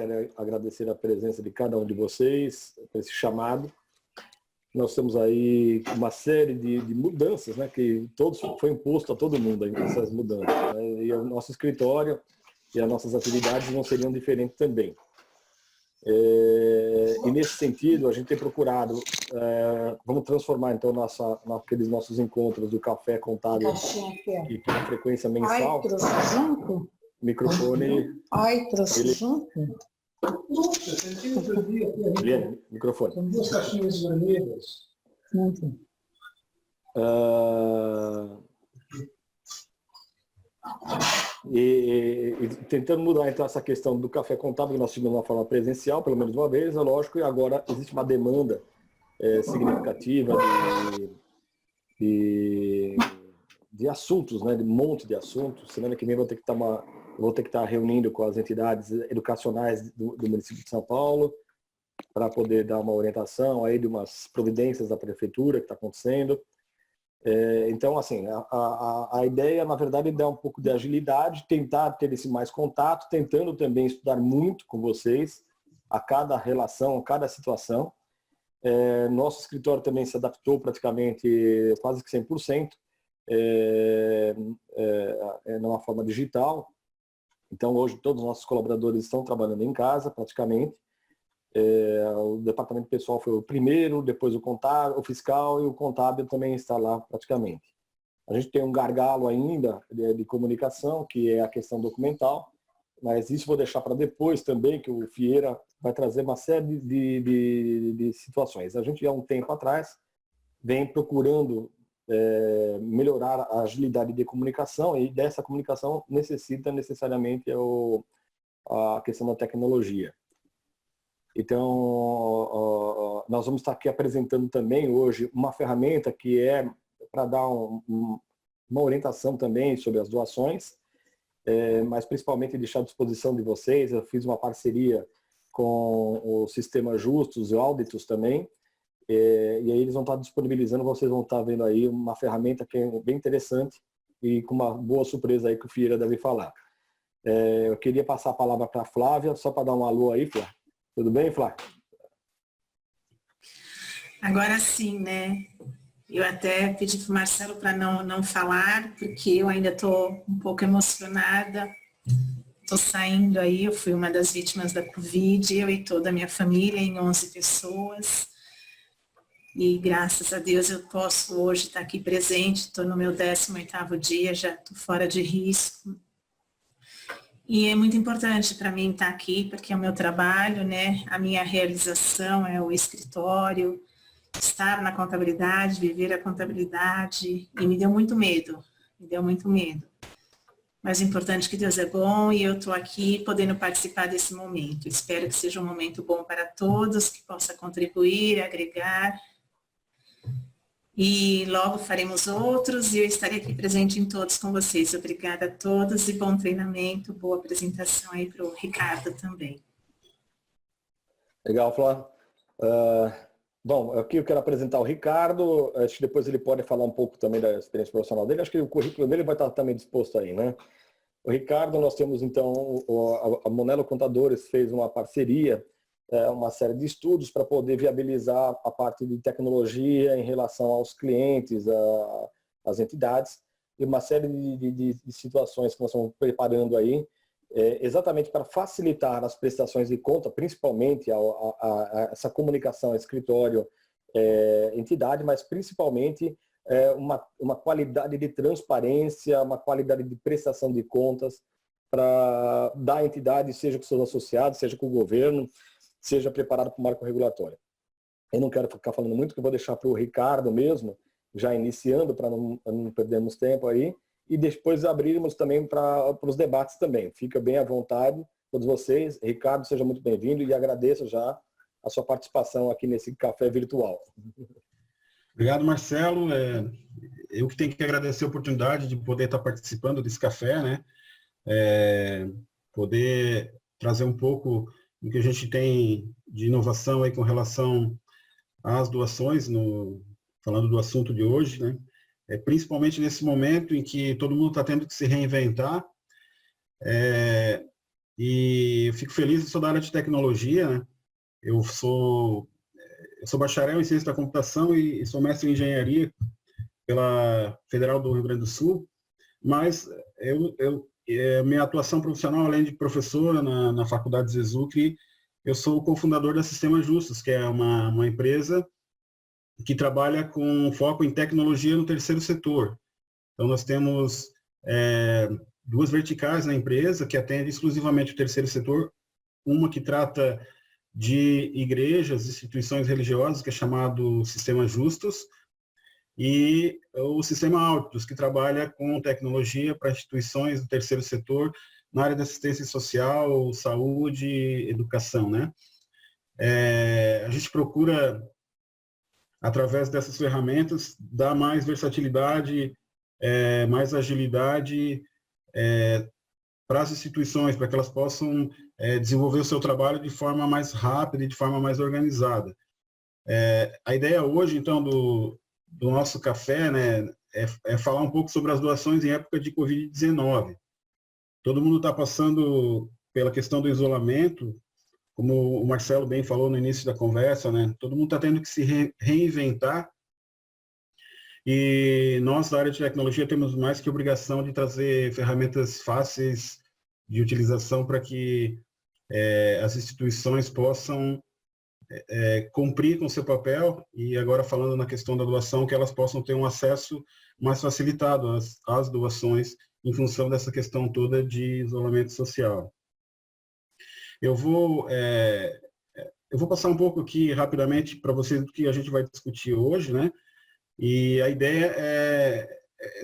quero agradecer a presença de cada um de vocês, por esse chamado. Nós temos aí uma série de mudanças, né, que foi imposto a todo mundo, essas mudanças, né, e o nosso escritório e as nossas atividades não seriam diferentes também. E nesse sentido, a gente tem procurado, vamos transformar então naqueles nossos encontros do Café Contábil e com a frequência mensal. Ai, trouxe junto? Microfone. Ai, trouxe junto? Eliane, microfone. São duas caixinhas vermelhas. E tentando mudar então essa questão do café contábil, que nós tivemos de uma forma presencial, pelo menos uma vez, é lógico, e agora existe uma demanda significativa de assuntos, né, de um monte de assuntos. Semana que vem vou ter que estar reunindo com as entidades educacionais do município de São Paulo para poder dar uma orientação aí de umas providências da prefeitura que está acontecendo. Então, assim, a ideia, na verdade, é dar um pouco de agilidade, tentar ter esse mais contato, tentando também estudar muito com vocês a cada relação, a cada situação. Nosso escritório também se adaptou praticamente quase que 100%, numa forma digital. Então, hoje, todos os nossos colaboradores estão trabalhando em casa, praticamente. O departamento pessoal foi o primeiro, depois o contábil, o fiscal, e o contábil também está lá praticamente. A gente tem um gargalo ainda de comunicação, que é a questão documental, mas isso vou deixar para depois também, que o Fieira vai trazer uma série de situações. A gente, há um tempo atrás, vem procurando melhorar a agilidade de comunicação, e dessa comunicação necessita necessariamente a questão da tecnologia. Então, nós vamos estar aqui apresentando também hoje uma ferramenta que é para dar uma orientação também sobre as doações, mas principalmente deixar à disposição de vocês. Eu fiz uma parceria com o Sistema Justus e Auditus também, e aí eles vão estar disponibilizando, vocês vão estar vendo aí uma ferramenta que é bem interessante e com uma boa surpresa aí que o Fieira deve falar. Eu queria passar a palavra para a Flávia, só para dar um alô aí, Flávia. Tudo bem, Flávia? Agora sim, né? Eu até pedi para o Marcelo para não falar, porque eu ainda estou um pouco emocionada. Estou saindo aí, eu fui uma das vítimas da Covid, eu e toda a minha família, em 11 pessoas. E graças a Deus eu posso hoje estar aqui presente, estou no meu 18º dia, já estou fora de risco. E é muito importante para mim estar aqui, porque é o meu trabalho, né? A minha realização é o escritório, estar na contabilidade, viver a contabilidade, e me deu muito medo. Mas o importante é que Deus é bom e eu estou aqui podendo participar desse momento. Espero que seja um momento bom para todos, que possa contribuir, agregar. E logo faremos outros e eu estarei aqui presente em todos com vocês. Obrigada a todos e bom treinamento, boa apresentação aí para o Ricardo também. Legal, Flávio. Bom, aqui eu quero apresentar o Ricardo, acho que depois ele pode falar um pouco também da experiência profissional dele, acho que o currículo dele vai estar também disposto aí, né? O Ricardo, nós temos então, a Monelo Contadores fez uma parceria, uma série de estudos para poder viabilizar a parte de tecnologia em relação aos clientes, às entidades, e uma série de situações que nós estamos preparando aí, exatamente para facilitar as prestações de conta, principalmente essa comunicação escritório, entidade, mas principalmente uma qualidade de transparência, uma qualidade de prestação de contas para dar à entidade, seja com seus associados, seja com o governo, seja preparado para o marco regulatório. Eu não quero ficar falando muito, que eu vou deixar para o Ricardo mesmo, já iniciando, para não perdermos tempo aí, e depois abrirmos também para os debates também. Fica bem à vontade, todos vocês. Ricardo, seja muito bem-vindo e agradeço já a sua participação aqui nesse café virtual. Obrigado, Marcelo. Eu que tenho que agradecer a oportunidade de poder estar participando desse café, né? Poder trazer um pouco do que a gente tem de inovação aí com relação às doações, falando do assunto de hoje, né? Principalmente nesse momento em que todo mundo está tendo que se reinventar. e eu fico feliz, eu sou da área de tecnologia, né? Eu sou bacharel em ciência da computação e sou mestre em engenharia pela Federal do Rio Grande do Sul, mas minha atuação profissional, além de professora na Faculdade Zezucri, eu sou o cofundador da Sistema Justus, que é uma empresa que trabalha com foco em tecnologia no terceiro setor. Então, nós temos duas verticais na empresa que atendem exclusivamente o terceiro setor, uma que trata de igrejas, instituições religiosas, que é chamado Sistema Justus, e o Sistema Altus, que trabalha com tecnologia para instituições do terceiro setor na área da assistência social, saúde, educação, né? A gente procura, através dessas ferramentas, dar mais versatilidade, mais agilidade para as instituições, para que elas possam desenvolver o seu trabalho de forma mais rápida e de forma mais organizada. A ideia hoje, então, do nosso café, né, é falar um pouco sobre as doações em época de Covid-19. Todo mundo está passando pela questão do isolamento, como o Marcelo bem falou no início da conversa, né? Todo mundo está tendo que se reinventar, e nós da área de tecnologia temos mais que obrigação de trazer ferramentas fáceis de utilização para que as instituições possam cumprir com seu papel, e agora falando na questão da doação, que elas possam ter um acesso mais facilitado às doações em função dessa questão toda de isolamento social. Eu vou passar um pouco aqui rapidamente para vocês do que a gente vai discutir hoje, né? E a ideia é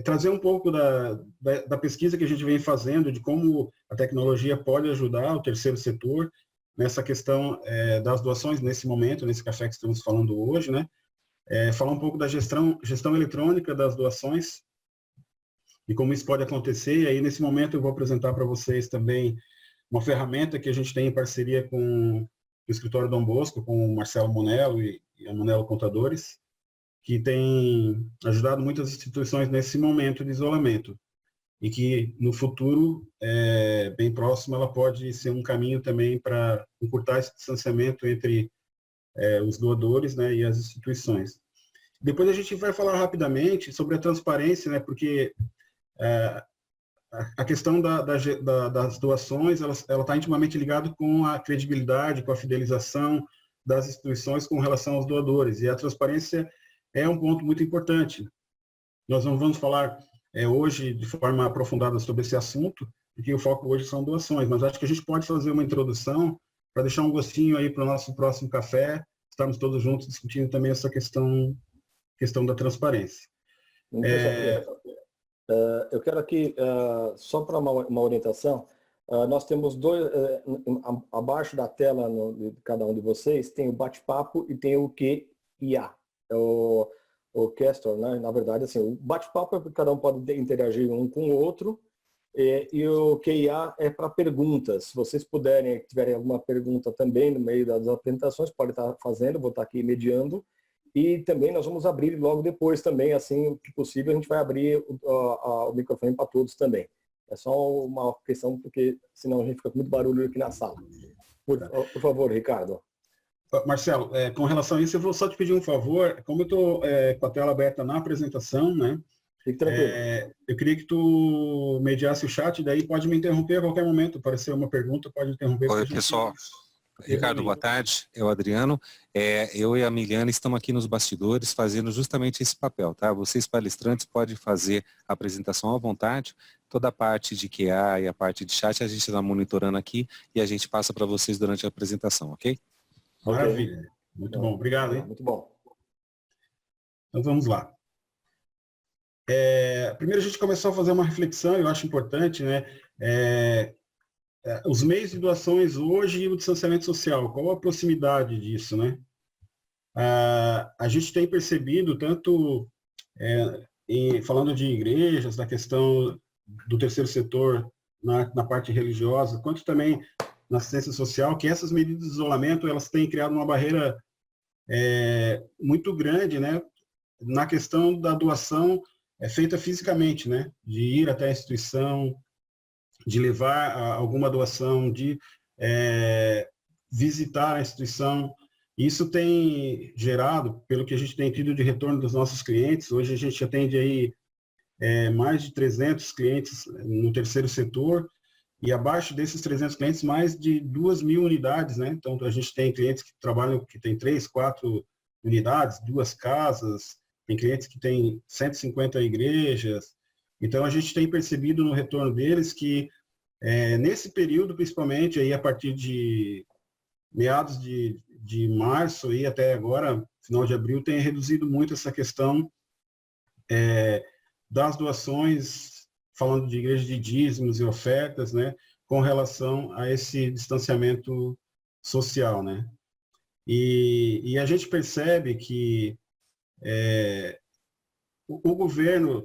trazer um pouco da pesquisa que a gente vem fazendo, de como a tecnologia pode ajudar o terceiro setor nessa questão das doações, nesse momento, nesse café que estamos falando hoje, né? Falar um pouco da gestão eletrônica das doações e como isso pode acontecer. E aí, nesse momento, eu vou apresentar para vocês também uma ferramenta que a gente tem em parceria com o escritório Dom Bosco, com o Marcelo Monello e a Monello Contadores, que tem ajudado muitas instituições nesse momento de isolamento, e que no futuro, bem próximo, ela pode ser um caminho também para encurtar esse distanciamento entre os doadores, né, e as instituições. Depois a gente vai falar rapidamente sobre a transparência, né, porque a questão das doações, ela está intimamente ligada com a credibilidade, com a fidelização das instituições com relação aos doadores, e a transparência é um ponto muito importante. Nós não vamos falar hoje de forma aprofundada sobre esse assunto, porque o foco hoje são doações, mas acho que a gente pode fazer uma introdução para deixar um gostinho aí para o nosso próximo café, estarmos todos juntos discutindo também essa questão da transparência. Eu quero aqui, só para uma orientação, nós temos dois, abaixo da tela de cada um de vocês, tem o bate-papo e tem o QIA. O Castor, né? Na verdade, assim, o bate-papo é porque cada um pode interagir um com o outro, e o QIA é para perguntas. Se vocês tiverem alguma pergunta também no meio das apresentações, pode estar fazendo, vou estar aqui mediando. E também nós vamos abrir logo depois também, assim que possível, a gente vai abrir o microfone para todos também. É só uma questão, porque senão a gente fica com muito barulho aqui na sala. Por favor, Ricardo. Marcelo, com relação a isso, eu vou só te pedir um favor. Como eu estou com a tela aberta na apresentação, né? Fique tranquilo. Eu queria que tu mediasse o chat, daí pode me interromper a qualquer momento. Aparecer uma pergunta, pode interromper. Oi, pessoal. Ricardo, boa tarde. É o Adriano. Eu e a Miliana estamos aqui nos bastidores fazendo justamente esse papel, tá? Vocês palestrantes podem fazer a apresentação à vontade. Toda a parte de QA e a parte de chat a gente está monitorando aqui e a gente passa para vocês durante a apresentação, ok? Maravilha. Muito bom. Obrigado, hein? Muito bom. Então vamos lá. Primeiro a gente começou a fazer uma reflexão, eu acho importante, né? Os meios de doações hoje e o distanciamento social, qual a proximidade disso, né? A gente tem percebido, tanto falando de igrejas, da questão do terceiro setor na parte religiosa, quanto também na assistência social, que essas medidas de isolamento, elas têm criado uma barreira muito grande, né? Na questão da doação feita fisicamente, né? De ir até a instituição, de levar alguma doação, de visitar a instituição. Isso tem gerado, pelo que a gente tem tido de retorno dos nossos clientes, hoje a gente atende aí mais de 300 clientes no terceiro setor, e abaixo desses 300 clientes, mais de 2.000 unidades, né? Então, a gente tem clientes que trabalham, que tem 3, 4 unidades, 2 casas, tem clientes que têm 150 igrejas. Então, a gente tem percebido no retorno deles que, nesse período, principalmente, aí a partir de meados de março e até agora, final de abril, tem reduzido muito essa questão das doações, falando de igreja de dízimos e ofertas, né, com relação a esse distanciamento social, né. E a gente percebe que o governo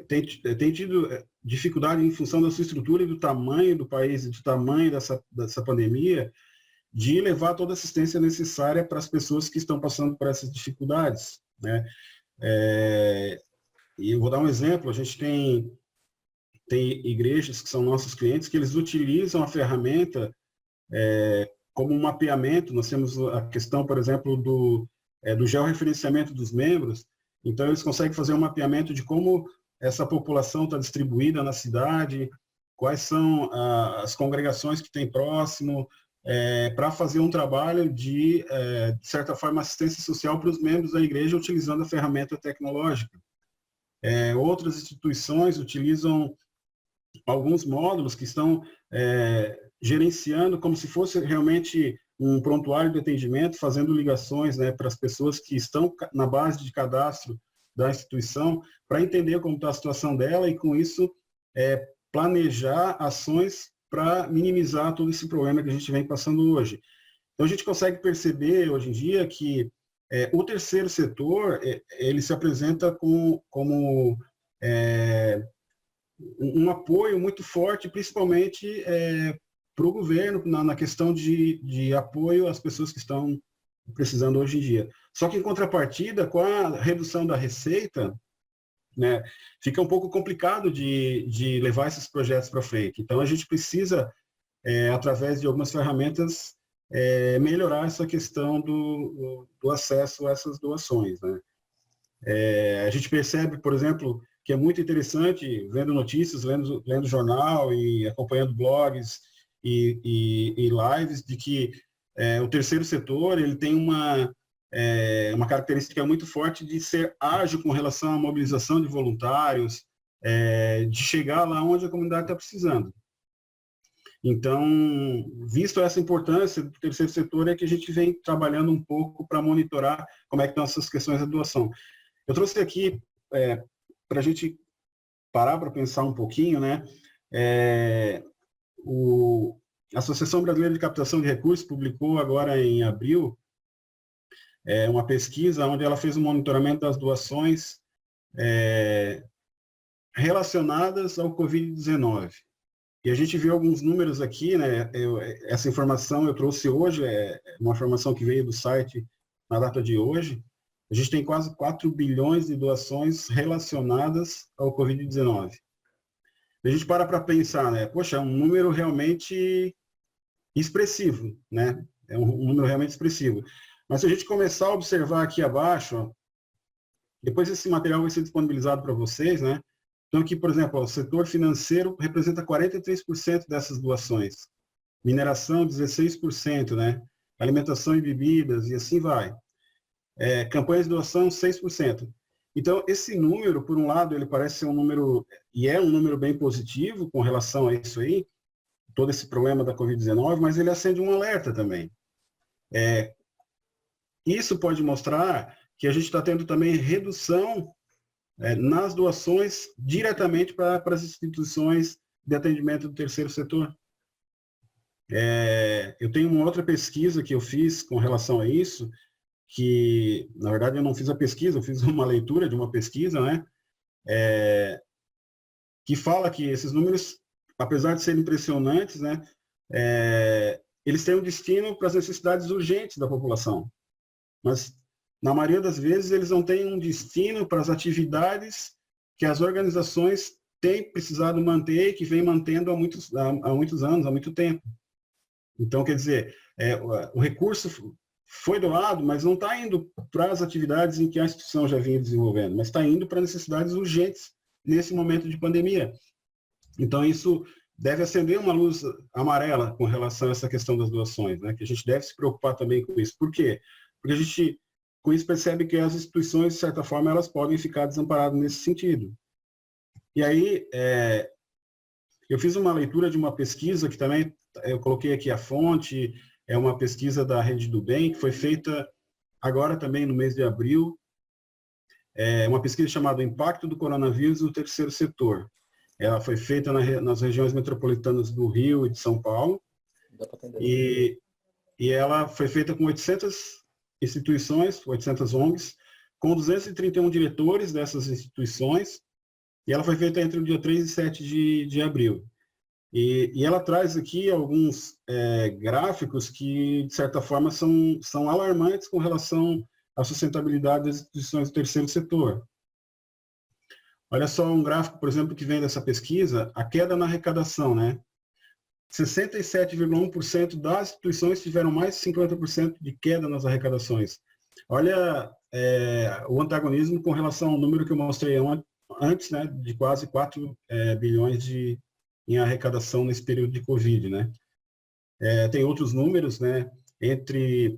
tem tido dificuldade em função da sua estrutura e do tamanho do país, e do tamanho dessa pandemia, de levar toda a assistência necessária para as pessoas que estão passando por essas dificuldades, né. E eu vou dar um exemplo, a gente tem igrejas que são nossos clientes, que eles utilizam a ferramenta como um mapeamento. Nós temos a questão, por exemplo, do georreferenciamento dos membros. Então, eles conseguem fazer um mapeamento de como essa população está distribuída na cidade, quais são as congregações que tem próximo, para fazer um trabalho de certa forma, assistência social para os membros da igreja, utilizando a ferramenta tecnológica. Outras instituições utilizam alguns módulos que estão gerenciando como se fosse realmente um prontuário de atendimento, fazendo ligações, né, para as pessoas que estão na base de cadastro da instituição, para entender como está a situação dela e, com isso, planejar ações para minimizar todo esse problema que a gente vem passando hoje. Então, a gente consegue perceber, hoje em dia, que o terceiro setor, ele se apresenta como um apoio muito forte, principalmente para o governo, na questão de apoio às pessoas que estão precisando hoje em dia. Só que, em contrapartida, com a redução da receita, né, fica um pouco complicado de levar esses projetos para frente. Então, a gente precisa, através de algumas ferramentas, melhorar essa questão do acesso a essas doações, né? A gente percebe, por exemplo, que é muito interessante, vendo notícias, lendo jornal e acompanhando blogs e lives, de que o terceiro setor ele tem uma característica muito forte de ser ágil com relação à mobilização de voluntários, de chegar lá onde a comunidade está precisando. Então, visto essa importância do terceiro setor, é que a gente vem trabalhando um pouco para monitorar como é que estão essas questões da doação. Eu trouxe aqui, para a gente parar para pensar um pouquinho, né? A Associação Brasileira de Captação de Recursos publicou agora em abril uma pesquisa onde ela fez um monitoramento das doações relacionadas ao Covid-19. E a gente viu alguns números aqui, né? Essa informação eu trouxe hoje, uma informação que veio do site na data de hoje. A gente tem quase 4 bilhões de doações relacionadas ao Covid-19. A gente para pensar, né? Poxa, é um número realmente expressivo, né? É um número realmente expressivo. Mas se a gente começar a observar aqui abaixo, ó, depois esse material vai ser disponibilizado para vocês, né? Então aqui, por exemplo, ó, o setor financeiro representa 43% dessas doações. Mineração, 16%, né? Alimentação e bebidas, e assim vai. Campanhas de doação, 6%. Então, esse número, por um lado, ele parece ser um número, e é um número bem positivo com relação a isso aí, todo esse problema da Covid-19, mas ele acende um alerta também. Isso pode mostrar que a gente está tendo também redução nas doações diretamente para as instituições de atendimento do terceiro setor. Eu tenho uma outra pesquisa que eu fiz com relação a isso, que, na verdade, eu não fiz a pesquisa, eu fiz uma leitura de uma pesquisa, né, que fala que esses números, apesar de serem impressionantes, né, eles têm um destino para as necessidades urgentes da população. Mas, na maioria das vezes, eles não têm um destino para as atividades que as organizações tem precisado manter, que vem mantendo há muitos anos, há muito tempo. Então, quer dizer, o recurso foi doado, mas não está indo para as atividades em que a instituição já vinha desenvolvendo, mas está indo para necessidades urgentes nesse momento de pandemia. Então, isso deve acender uma luz amarela com relação a essa questão das doações, né? Que a gente deve se preocupar também com isso. Por quê? Porque a gente, com isso, percebe que as instituições, de certa forma, elas podem ficar desamparadas nesse sentido. E aí, eu fiz uma leitura de uma pesquisa que também, eu coloquei aqui a fonte, é uma pesquisa da Rede do Bem, que foi feita agora também no mês de abril, uma pesquisa chamada Impacto do Coronavírus no Terceiro Setor. Ela foi feita nas regiões metropolitanas do Rio e de São Paulo, e ela foi feita com 800 instituições, 800 ONGs, com 231 diretores dessas instituições, e ela foi feita entre o dia 3 e 7 de abril. E ela traz aqui alguns gráficos que, de certa forma, são alarmantes com relação à sustentabilidade das instituições do terceiro setor. Olha só um gráfico, por exemplo, que vem dessa pesquisa, a queda na arrecadação, né? 67,1% das instituições tiveram mais de 50% de queda nas arrecadações. Olha o antagonismo com relação ao número que eu mostrei antes, né, de quase 4 bilhões em arrecadação nesse período de Covid, né? Tem outros números, né? Entre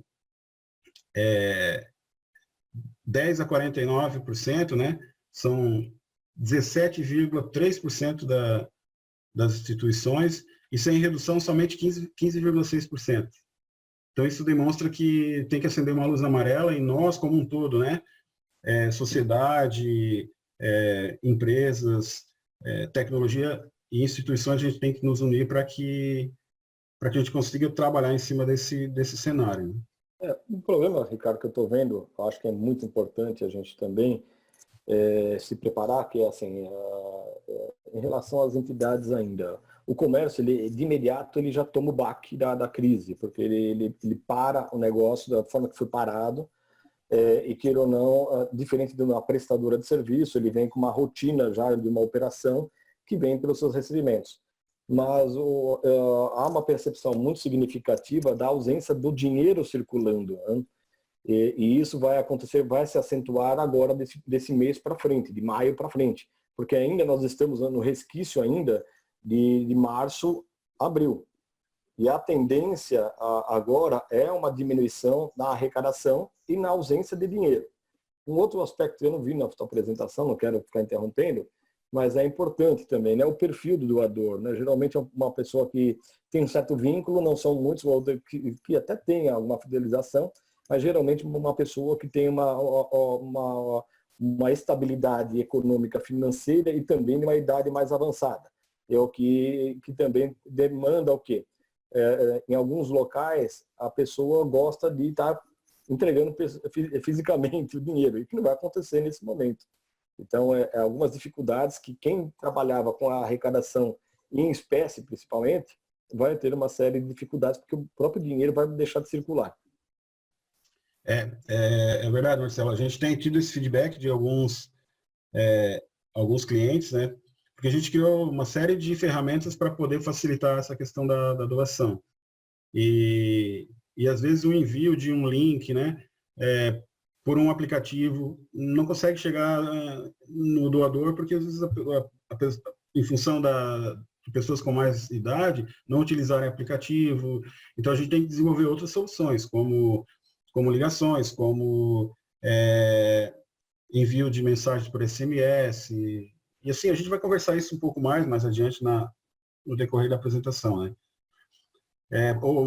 10% a 49%, né? São 17,3% das instituições e sem redução somente 15,6%. Então isso demonstra que tem que acender uma luz amarela em nós como um todo, né? Sociedade, empresas, tecnologia e instituições, a gente tem que nos unir para que a gente consiga trabalhar em cima desse cenário. Um problema, Ricardo, que eu estou vendo, eu acho que é muito importante a gente também se preparar, que é assim, em relação às entidades ainda. O comércio, de imediato, ele já toma o baque da crise, porque ele para o negócio da forma que foi parado, e queira ou não, diferente de uma prestadora de serviço, ele vem com uma rotina já de uma operação que vem pelos seus recebimentos. Mas há uma percepção muito significativa da ausência do dinheiro circulando, né? E isso vai acontecer, vai se acentuar agora desse mês para frente, de maio para frente, porque ainda nós estamos no resquício ainda de março, abril. E a tendência agora é uma diminuição na arrecadação e na ausência de dinheiro. Um outro aspecto que eu não vi na sua apresentação, não quero ficar interrompendo, mas é importante também, né? O perfil do doador, né? Geralmente é uma pessoa que tem um certo vínculo, não são muitos que até tem alguma fidelização, mas geralmente uma pessoa que tem uma estabilidade econômica financeira e também uma idade mais avançada. É o que também demanda o quê? Em alguns locais, a pessoa gosta de estar entregando fisicamente o dinheiro, e que não vai acontecer nesse momento. Então, algumas dificuldades que quem trabalhava com a arrecadação em espécie, principalmente, vai ter uma série de dificuldades, porque o próprio dinheiro vai deixar de circular. É verdade, Marcelo. A gente tem tido esse feedback de alguns clientes, né? Porque a gente criou uma série de ferramentas para poder facilitar essa questão da doação. E às vezes o envio de um link, né? Por um aplicativo, não consegue chegar no doador, porque às vezes em função de pessoas com mais idade não utilizarem aplicativo. Então a gente tem que desenvolver outras soluções, como ligações, como envio de mensagens por SMS. E assim, a gente vai conversar isso um pouco mais adiante no decorrer da apresentação, né?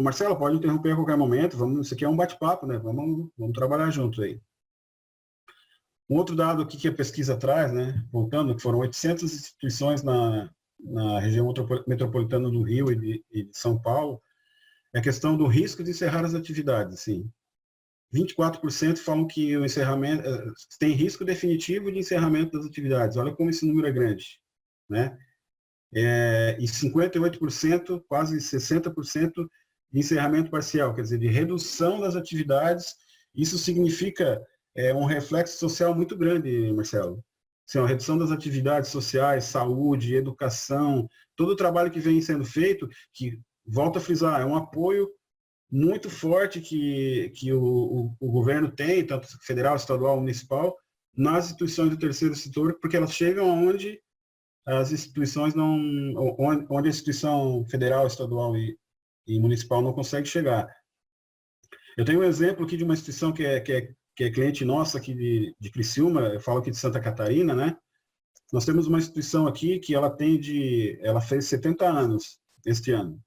Marcelo, pode interromper a qualquer momento, isso aqui é um bate-papo, né? Vamos trabalhar juntos aí. Um outro dado aqui que a pesquisa traz, né? Voltando, que foram 800 instituições na região metropolitana do Rio e de São Paulo, é a questão do risco de encerrar as atividades, assim. 24% falam que o encerramento tem risco definitivo de encerramento das atividades. Olha como esse número é grande, né? E 58%, quase 60% de encerramento parcial, quer dizer, de redução das atividades. Isso significa um reflexo social muito grande, Marcelo. assim, a redução das atividades sociais, saúde, educação, todo o trabalho que vem sendo feito, que, volto a frisar, é um apoio muito forte que o governo tem, tanto federal, estadual, municipal, nas instituições do terceiro setor, porque elas chegam onde as instituições não, onde a instituição federal, estadual e municipal não consegue chegar. Eu tenho um exemplo aqui de uma instituição que é cliente nossa aqui de Criciúma, eu falo aqui de Santa Catarina, né? Nós temos uma instituição aqui que ela fez 70 anos este ano.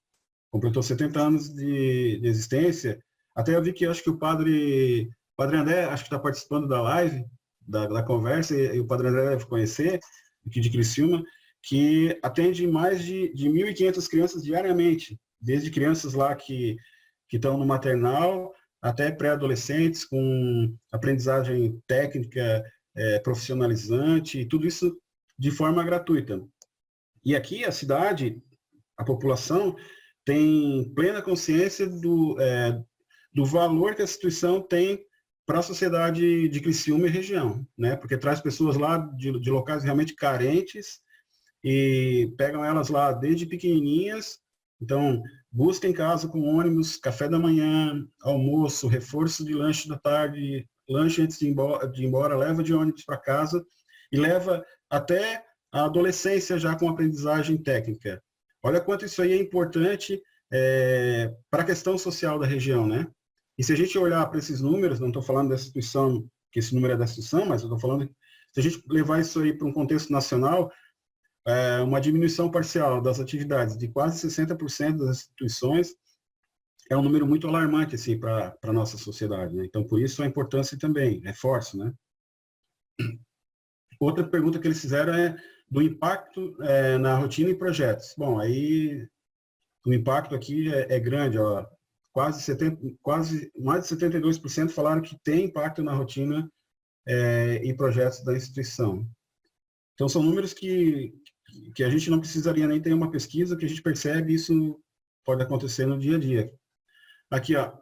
Completou 70 anos de existência. Até eu vi que acho que o padre André, acho que está participando da live, da conversa, e o padre André deve conhecer, aqui de Criciúma, que atende mais de 1.500 crianças diariamente, desde crianças lá que estão no maternal, até pré-adolescentes, com aprendizagem técnica, profissionalizante, e tudo isso de forma gratuita. E aqui a cidade, a população, tem plena consciência do valor que a instituição tem para a sociedade de Criciúma e região, né? Porque traz pessoas lá de locais realmente carentes e pegam elas lá desde pequenininhas. Então, busca em casa com ônibus, café da manhã, almoço, reforço de lanche da tarde, lanche antes de ir embora, leva de ônibus para casa e leva até a adolescência já com aprendizagem técnica. Olha quanto isso aí é importante para a questão social da região, né? E se a gente olhar para esses números, não estou falando da instituição, que esse número é da instituição, mas eu estou falando, se a gente levar isso aí para um contexto nacional, uma diminuição parcial das atividades de quase 60% das instituições é um número muito alarmante assim, para a nossa sociedade, né? Então, por isso a importância também, reforço, né? Outra pergunta que eles fizeram é do impacto na rotina e projetos. Bom, aí o impacto aqui é grande, ó. Mais de 72% falaram que tem impacto na rotina e projetos da instituição. Então, são números que a gente não precisaria nem ter uma pesquisa, que a gente percebe isso pode acontecer no dia a dia. Aqui, ó,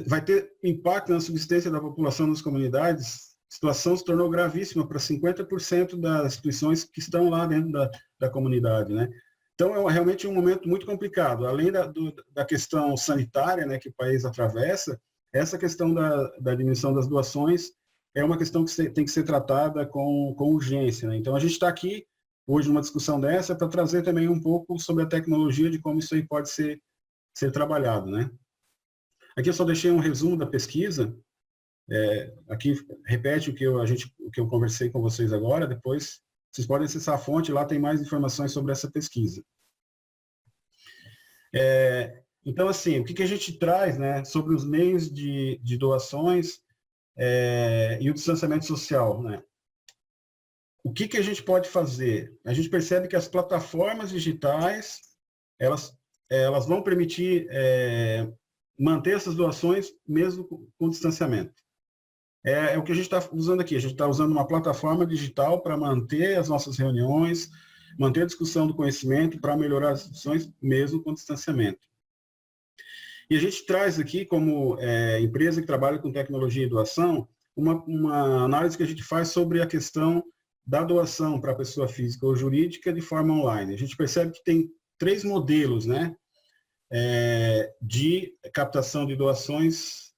vai ter impacto na subsistência da população nas comunidades. A situação se tornou gravíssima para 50% das instituições que estão lá dentro da comunidade, né? Então, é realmente um momento muito complicado. Além da questão sanitária, né, que o país atravessa, essa questão da diminuição das doações é uma questão que tem que ser tratada com urgência, né? Então, a gente está aqui hoje numa discussão dessa para trazer também um pouco sobre a tecnologia, de como isso aí pode ser trabalhado, né? Aqui eu só deixei um resumo da pesquisa. Aqui repete o que eu conversei com vocês agora, depois vocês podem acessar a fonte, lá tem mais informações sobre essa pesquisa. Então, assim, o que a gente traz, né, sobre os meios de doações e o distanciamento social, né? O que a gente pode fazer? A gente percebe que as plataformas digitais, elas vão permitir manter essas doações mesmo com distanciamento. É o que a gente está usando aqui. A gente está usando uma plataforma digital para manter as nossas reuniões, manter a discussão do conhecimento, para melhorar as discussões, mesmo com distanciamento. E a gente traz aqui, como empresa que trabalha com tecnologia e doação, uma análise que a gente faz sobre a questão da doação para a pessoa física ou jurídica de forma online. A gente percebe que tem 3 modelos, né, de captação de doações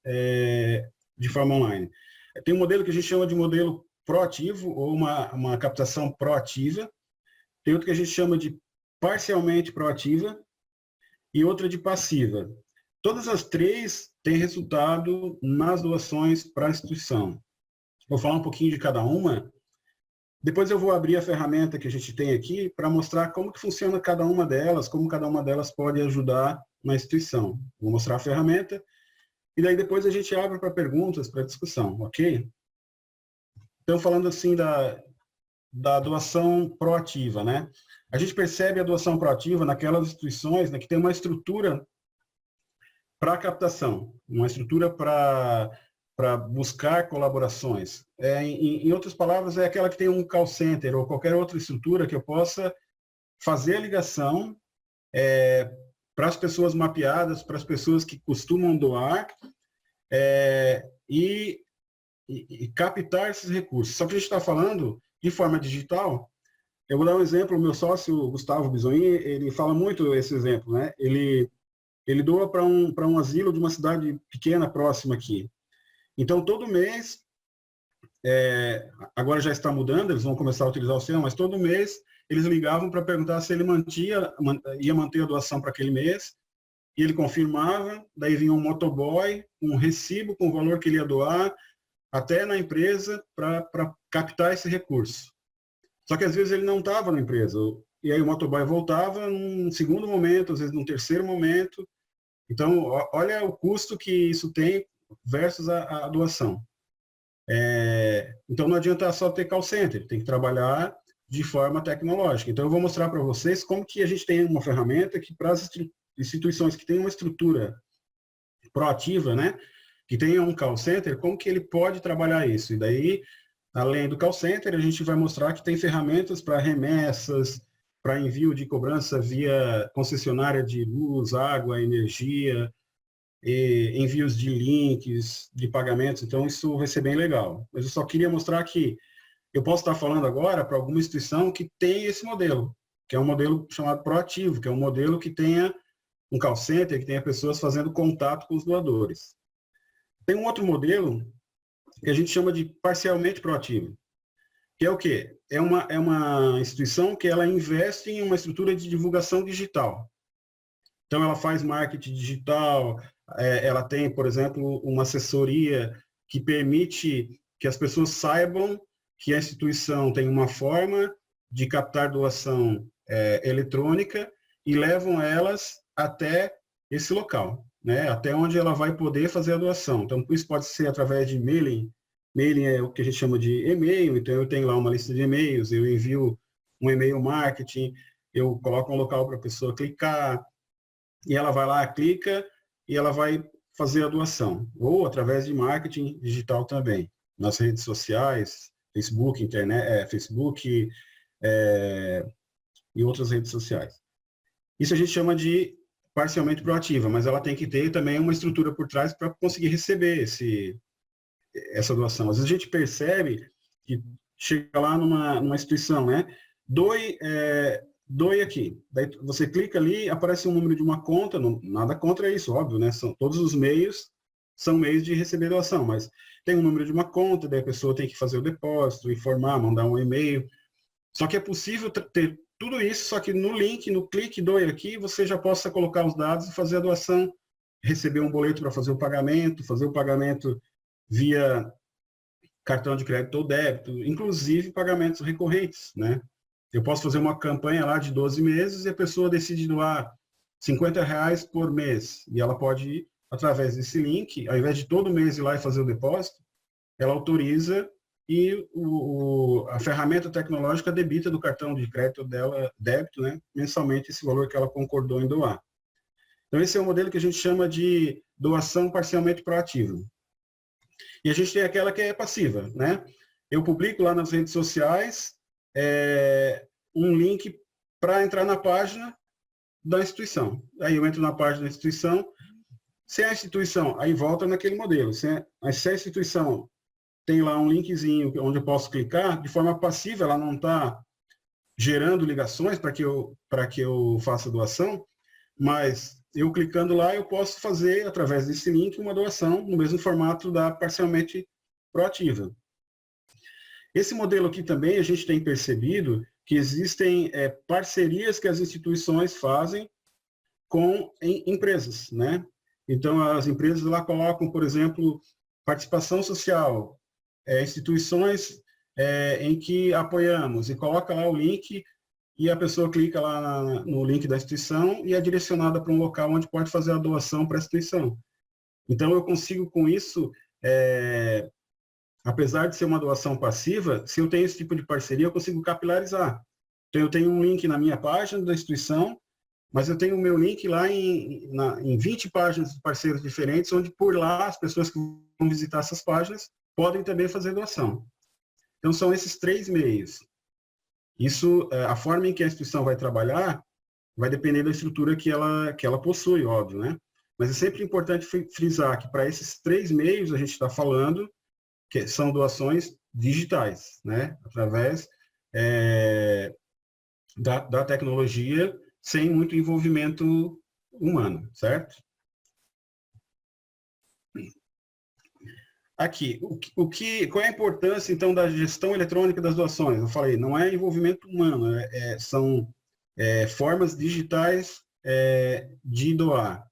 de forma online. Tem um modelo que a gente chama de modelo proativo, ou uma captação proativa. Tem outro que a gente chama de parcialmente proativa e outra de passiva. Todas as 3 têm resultado nas doações para a instituição. Vou falar um pouquinho de cada uma. Depois eu vou abrir a ferramenta que a gente tem aqui para mostrar como que funciona cada uma delas, como cada uma delas pode ajudar na instituição. Vou mostrar a ferramenta. E daí depois a gente abre para perguntas, para discussão, ok? Então, falando assim da doação proativa, né? A gente percebe a doação proativa naquelas instituições, né, que tem uma estrutura para captação, uma estrutura para buscar colaborações. Em outras palavras, é aquela que tem um call center ou qualquer outra estrutura que eu possa fazer a ligação para as pessoas mapeadas, para as pessoas que costumam doar, e e captar esses recursos. Só que a gente está falando de forma digital. Eu vou dar um exemplo, o meu sócio, Gustavo Bisoin, ele fala muito esse exemplo, né? Ele doa para um asilo de uma cidade pequena, próxima aqui. Então, todo mês, agora já está mudando, eles vão começar a utilizar o sistema, mas todo mês eles ligavam para perguntar se ele ia manter a doação para aquele mês, e ele confirmava, daí vinha um motoboy, um recibo com o valor que ele ia doar, até na empresa, para captar esse recurso. Só que às vezes ele não estava na empresa, e aí o motoboy voltava num segundo momento, às vezes num terceiro momento. Então, olha o custo que isso tem versus a doação. Então, não adianta só ter call center, tem que trabalhar de forma tecnológica. Então, eu vou mostrar para vocês como que a gente tem uma ferramenta que, para as instituições que têm uma estrutura proativa, né, que tenham um call center, como que ele pode trabalhar isso. E daí, além do call center, a gente vai mostrar que tem ferramentas para remessas, para envio de cobrança via concessionária de luz, água, energia, envios de links, de pagamentos. Então, isso vai ser bem legal. Mas eu só queria mostrar que eu posso estar falando agora para alguma instituição que tem esse modelo, que é um modelo chamado proativo, que é um modelo que tenha um call center, que tenha pessoas fazendo contato com os doadores. Tem um outro modelo que a gente chama de parcialmente proativo, que é o quê? É uma instituição que ela investe em uma estrutura de divulgação digital. Então, ela faz marketing digital, ela tem, por exemplo, uma assessoria que permite que as pessoas saibam que a instituição tem uma forma de captar doação eletrônica e levam elas até esse local, né? Até onde ela vai poder fazer a doação. Então, isso pode ser através de mailing. Mailing é o que a gente chama de e-mail, então eu tenho lá uma lista de e-mails, eu envio um e-mail marketing, eu coloco um local para a pessoa clicar, e ela vai lá, clica, e ela vai fazer a doação. Ou através de marketing digital também, nas redes sociais, Facebook, internet, Facebook e outras redes sociais. Isso a gente chama de parcialmente proativa, mas ela tem que ter também uma estrutura por trás para conseguir receber essa doação. Às vezes a gente percebe que chega lá numa instituição, né? Doe aqui. Daí você clica ali, aparece um número de uma conta, nada contra isso, óbvio, né? Todos os meios são meios de receber doação, mas tem um número de uma conta, daí a pessoa tem que fazer o depósito, informar, mandar um e-mail. Só que é possível ter tudo isso, só que no link, no clique doe aqui, você já possa colocar os dados e fazer a doação, receber um boleto para fazer o pagamento via cartão de crédito ou débito, inclusive pagamentos recorrentes, né? Eu posso fazer uma campanha lá de 12 meses e a pessoa decide doar R$50 por mês. E ela pode ir através desse link, ao invés de todo mês ir lá e fazer o depósito, ela autoriza e a ferramenta tecnológica debita do cartão de crédito dela, débito, né, mensalmente esse valor que ela concordou em doar. Então esse é o modelo que a gente chama de doação parcialmente proativa. E a gente tem aquela que é passiva, né? Eu publico lá nas redes sociais um link para entrar na página da instituição. Aí eu entro na página da instituição, se a instituição, aí volta naquele modelo, se a instituição tem lá um linkzinho onde eu posso clicar, de forma passiva, ela não está gerando ligações para que eu faça doação, mas eu clicando lá, eu posso fazer, através desse link, uma doação no mesmo formato da parcialmente proativa. Esse modelo aqui também, a gente tem percebido que existem parcerias que as instituições fazem com empresas, né? Então, as empresas lá colocam, por exemplo, participação social, instituições em que apoiamos, e coloca lá o link e a pessoa clica lá no link da instituição e é direcionada para um local onde pode fazer a doação para a instituição. Então, eu consigo com isso, apesar de ser uma doação passiva, se eu tenho esse tipo de parceria, eu consigo capilarizar. Então, eu tenho um link na minha página da instituição, mas eu tenho o meu link lá em 20 páginas de parceiros diferentes, onde por lá as pessoas que vão visitar essas páginas podem também fazer doação. Então, são esses 3 meios. Isso, a forma em que a instituição vai trabalhar vai depender da estrutura que ela possui, óbvio, né? Mas é sempre importante frisar que para esses 3 meios a gente está falando que são doações digitais, né? Através da tecnologia, sem muito envolvimento humano, certo? Aqui, qual é a importância, então, da gestão eletrônica das doações? Eu falei, não é envolvimento humano, são formas digitais de doar.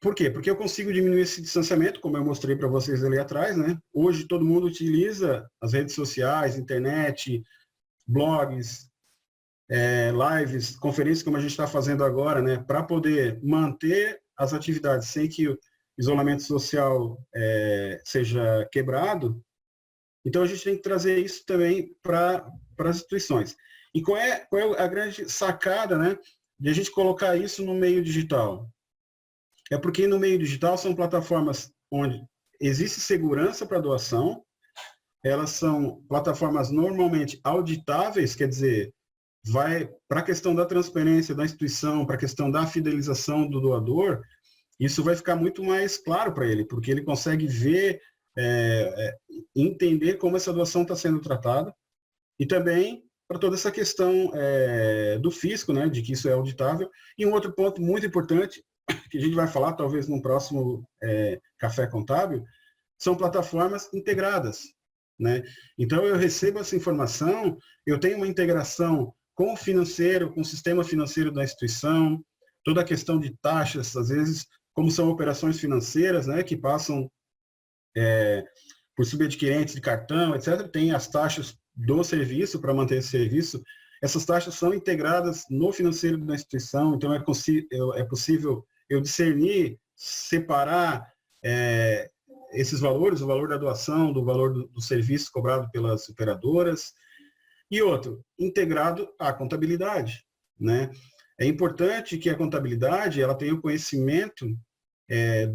Por quê? Porque eu consigo diminuir esse distanciamento, como eu mostrei para vocês ali atrás, né? Hoje todo mundo utiliza as redes sociais, internet, blogs, lives, conferências como a gente está fazendo agora, né? Para poder manter as atividades sem que o isolamento social seja quebrado. Então a gente tem que trazer isso também para as instituições. E qual é a grande sacada, né, de a gente colocar isso no meio digital? É porque no meio digital são plataformas onde existe segurança para doação, elas são plataformas normalmente auditáveis, quer dizer, vai para a questão da transparência da instituição, para a questão da fidelização do doador, isso vai ficar muito mais claro para ele, porque ele consegue ver, entender como essa doação está sendo tratada, e também para toda essa questão do fisco, né, de que isso é auditável. E um outro ponto muito importante, que a gente vai falar talvez num próximo Café Contábil, são plataformas integradas, né? Então eu recebo essa informação, eu tenho uma integração com o financeiro, com o sistema financeiro da instituição, toda a questão de taxas, às vezes, como são operações financeiras, né, que passam por subadquirentes de cartão, etc., tem as taxas do serviço para manter esse serviço. Essas taxas são integradas no financeiro da instituição, então é possível eu discernir, separar esses valores, o valor da doação, do valor do serviço cobrado pelas operadoras, e outro, integrado à contabilidade, né? É importante que a contabilidade ela tenha o conhecimento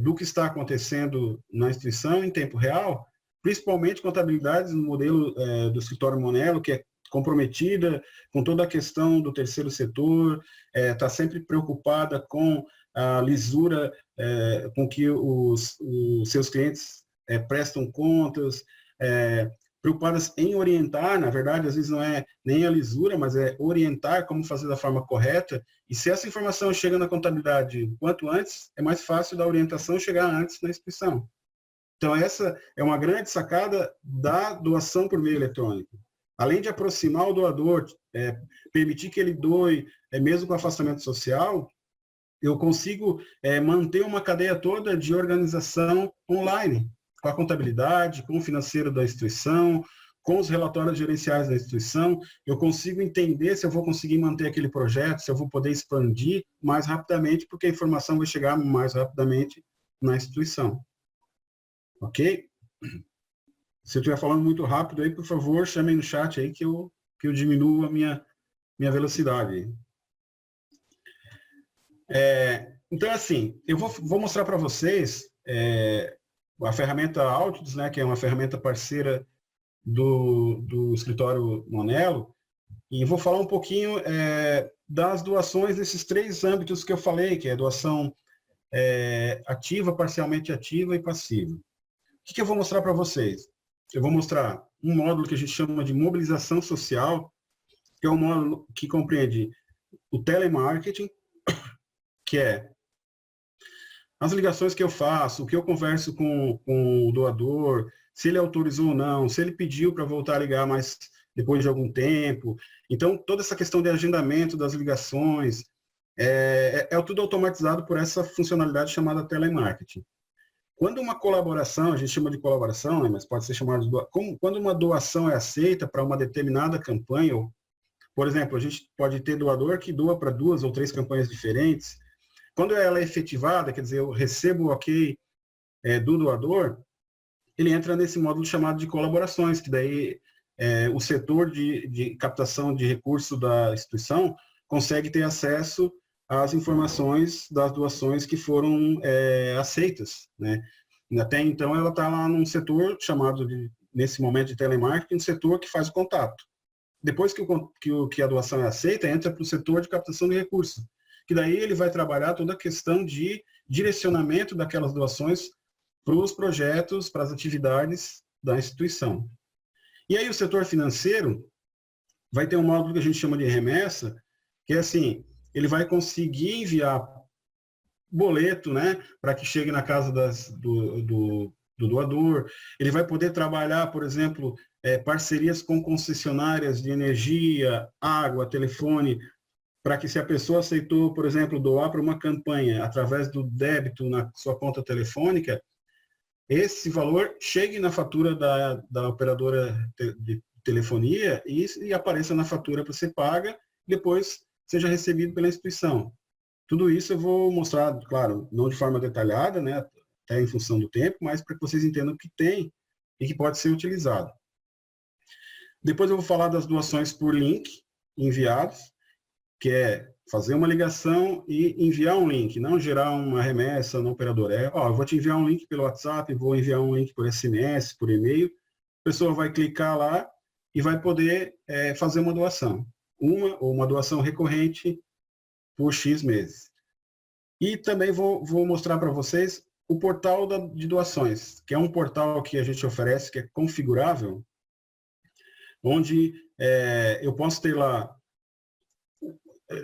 do que está acontecendo na instituição em tempo real, principalmente contabilidades no modelo do escritório Monello, que é comprometida com toda a questão do terceiro setor, está sempre preocupada com a lisura com que os seus clientes prestam contas, preocupadas em orientar, na verdade, às vezes não é nem a lisura, mas é orientar como fazer da forma correta, e se essa informação chega na contabilidade quanto antes, é mais fácil da orientação chegar antes na instituição. Então essa é uma grande sacada da doação por meio eletrônico. Além de aproximar o doador, permitir que ele doe, mesmo com afastamento social, eu consigo manter uma cadeia toda de organização online, com a contabilidade, com o financeiro da instituição, com os relatórios gerenciais da instituição. Eu consigo entender se eu vou conseguir manter aquele projeto, se eu vou poder expandir mais rapidamente, porque a informação vai chegar mais rapidamente na instituição. Ok? Se eu estiver falando muito rápido aí, por favor, chamem no chat aí que eu diminuo a minha velocidade. Então, assim, eu vou mostrar para vocês a ferramenta Altius, né, que é uma ferramenta parceira do escritório Monello, e vou falar um pouquinho das doações desses três âmbitos que eu falei, que é doação ativa, parcialmente ativa e passiva. O que eu vou mostrar para vocês? Eu vou mostrar um módulo que a gente chama de mobilização social, que é um módulo que compreende o telemarketing, que é as ligações que eu faço, o que eu converso com o doador, se ele autorizou ou não, se ele pediu para voltar a ligar mais depois de algum tempo. Então, toda essa questão de agendamento das ligações, é tudo automatizado por essa funcionalidade chamada telemarketing. Quando uma colaboração, a gente chama de colaboração, né, mas pode ser chamado de doação, quando uma doação é aceita para uma determinada campanha, por exemplo, a gente pode ter doador que doa para 2 ou 3 campanhas diferentes. Quando ela é efetivada, quer dizer, eu recebo o ok do doador, ele entra nesse módulo chamado de colaborações, que daí o setor de captação de recursos da instituição consegue ter acesso às informações das doações que foram aceitas, né? Até então, ela está lá num setor chamado, nesse momento de telemarketing, um setor que faz o contato. Depois que a doação é aceita, entra para o setor de captação de recursos, que daí ele vai trabalhar toda a questão de direcionamento daquelas doações para os projetos, para as atividades da instituição. E aí o setor financeiro vai ter um módulo que a gente chama de remessa, que é assim, ele vai conseguir enviar boleto, né, para que chegue na casa do doador. Ele vai poder trabalhar, por exemplo, parcerias com concessionárias de energia, água, telefone, para que se a pessoa aceitou, por exemplo, doar para uma campanha através do débito na sua conta telefônica, esse valor chegue na fatura da operadora de telefonia e apareça na fatura para ser paga, depois seja recebido pela instituição. Tudo isso eu vou mostrar, claro, não de forma detalhada, né, até em função do tempo, mas para que vocês entendam que tem e que pode ser utilizado. Depois eu vou falar das doações por link enviados, que é fazer uma ligação e enviar um link, não gerar uma remessa no operador. Eu vou te enviar um link pelo WhatsApp, vou enviar um link por SMS, por e-mail, a pessoa vai clicar lá e vai poder fazer uma doação. Uma doação recorrente por X meses. E também vou mostrar para vocês o portal de doações, que é um portal que a gente oferece, que é configurável, onde eu posso ter lá,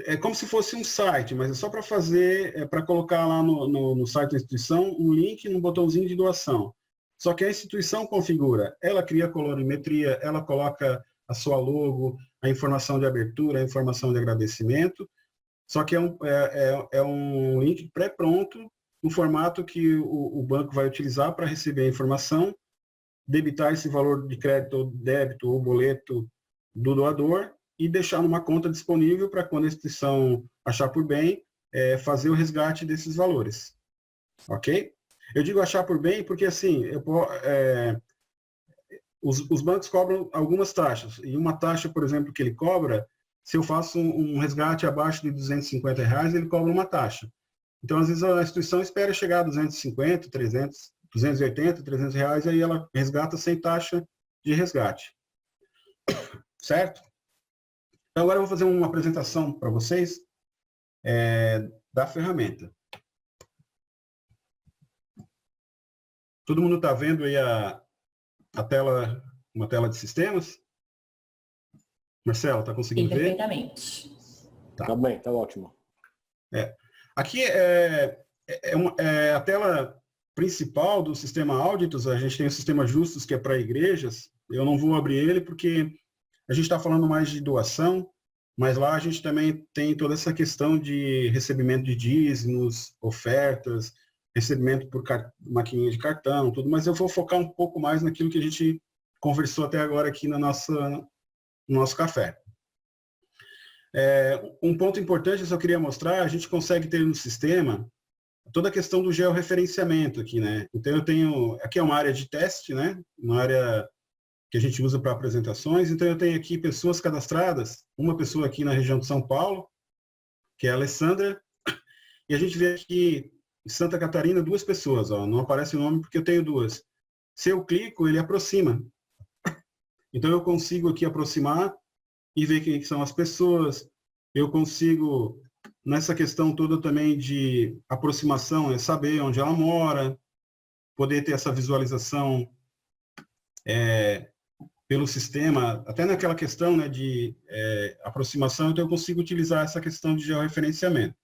é como se fosse um site, mas é só para fazer, para colocar lá no site da instituição um link num botãozinho de doação. Só que a instituição configura, ela cria colorimetria, ela coloca a sua logo, a informação de abertura, a informação de agradecimento, só que é um link pré-pronto, no formato que o banco vai utilizar para receber a informação, debitar esse valor de crédito ou débito ou boleto do doador e deixar numa conta disponível para quando a instituição achar por bem, fazer o resgate desses valores. Ok? Eu digo achar por bem porque, assim, os bancos cobram algumas taxas. E uma taxa, por exemplo, que ele cobra, se eu faço um resgate abaixo de R$250, ele cobra uma taxa. Então, às vezes, a instituição espera chegar a 250, 300, 280, 300 reais, e aí ela resgata sem taxa de resgate. Certo? Então, agora eu vou fazer uma apresentação para vocês da ferramenta. Todo mundo está vendo aí a tela, uma tela de sistemas? Marcelo, está conseguindo ver? Perfeitamente. Tá bem, tá ótimo. Aqui a tela principal do sistema Auditus. A gente tem o sistema Justus, que é para igrejas. Eu não vou abrir ele porque a gente está falando mais de doação, mas lá a gente também tem toda essa questão de recebimento de dízimos, ofertas, recebimento por maquininha de cartão, tudo, mas eu vou focar um pouco mais naquilo que a gente conversou até agora aqui no nosso café. Um ponto importante que eu só queria mostrar, a gente consegue ter no sistema toda a questão do georreferenciamento aqui, né? Então eu tenho, aqui é uma área de teste, né? Uma área que a gente usa para apresentações, então eu tenho aqui pessoas cadastradas, uma pessoa aqui na região de São Paulo, que é a Alessandra, e a gente vê aqui em Santa Catarina 2 pessoas, ó, não aparece o nome porque eu tenho 2. Se eu clico, ele aproxima. Então eu consigo aqui aproximar e ver quem são as pessoas. Eu consigo, nessa questão toda também de aproximação, saber onde ela mora, poder ter essa visualização pelo sistema, até naquela questão, né, de aproximação, então eu consigo utilizar essa questão de georreferenciamento.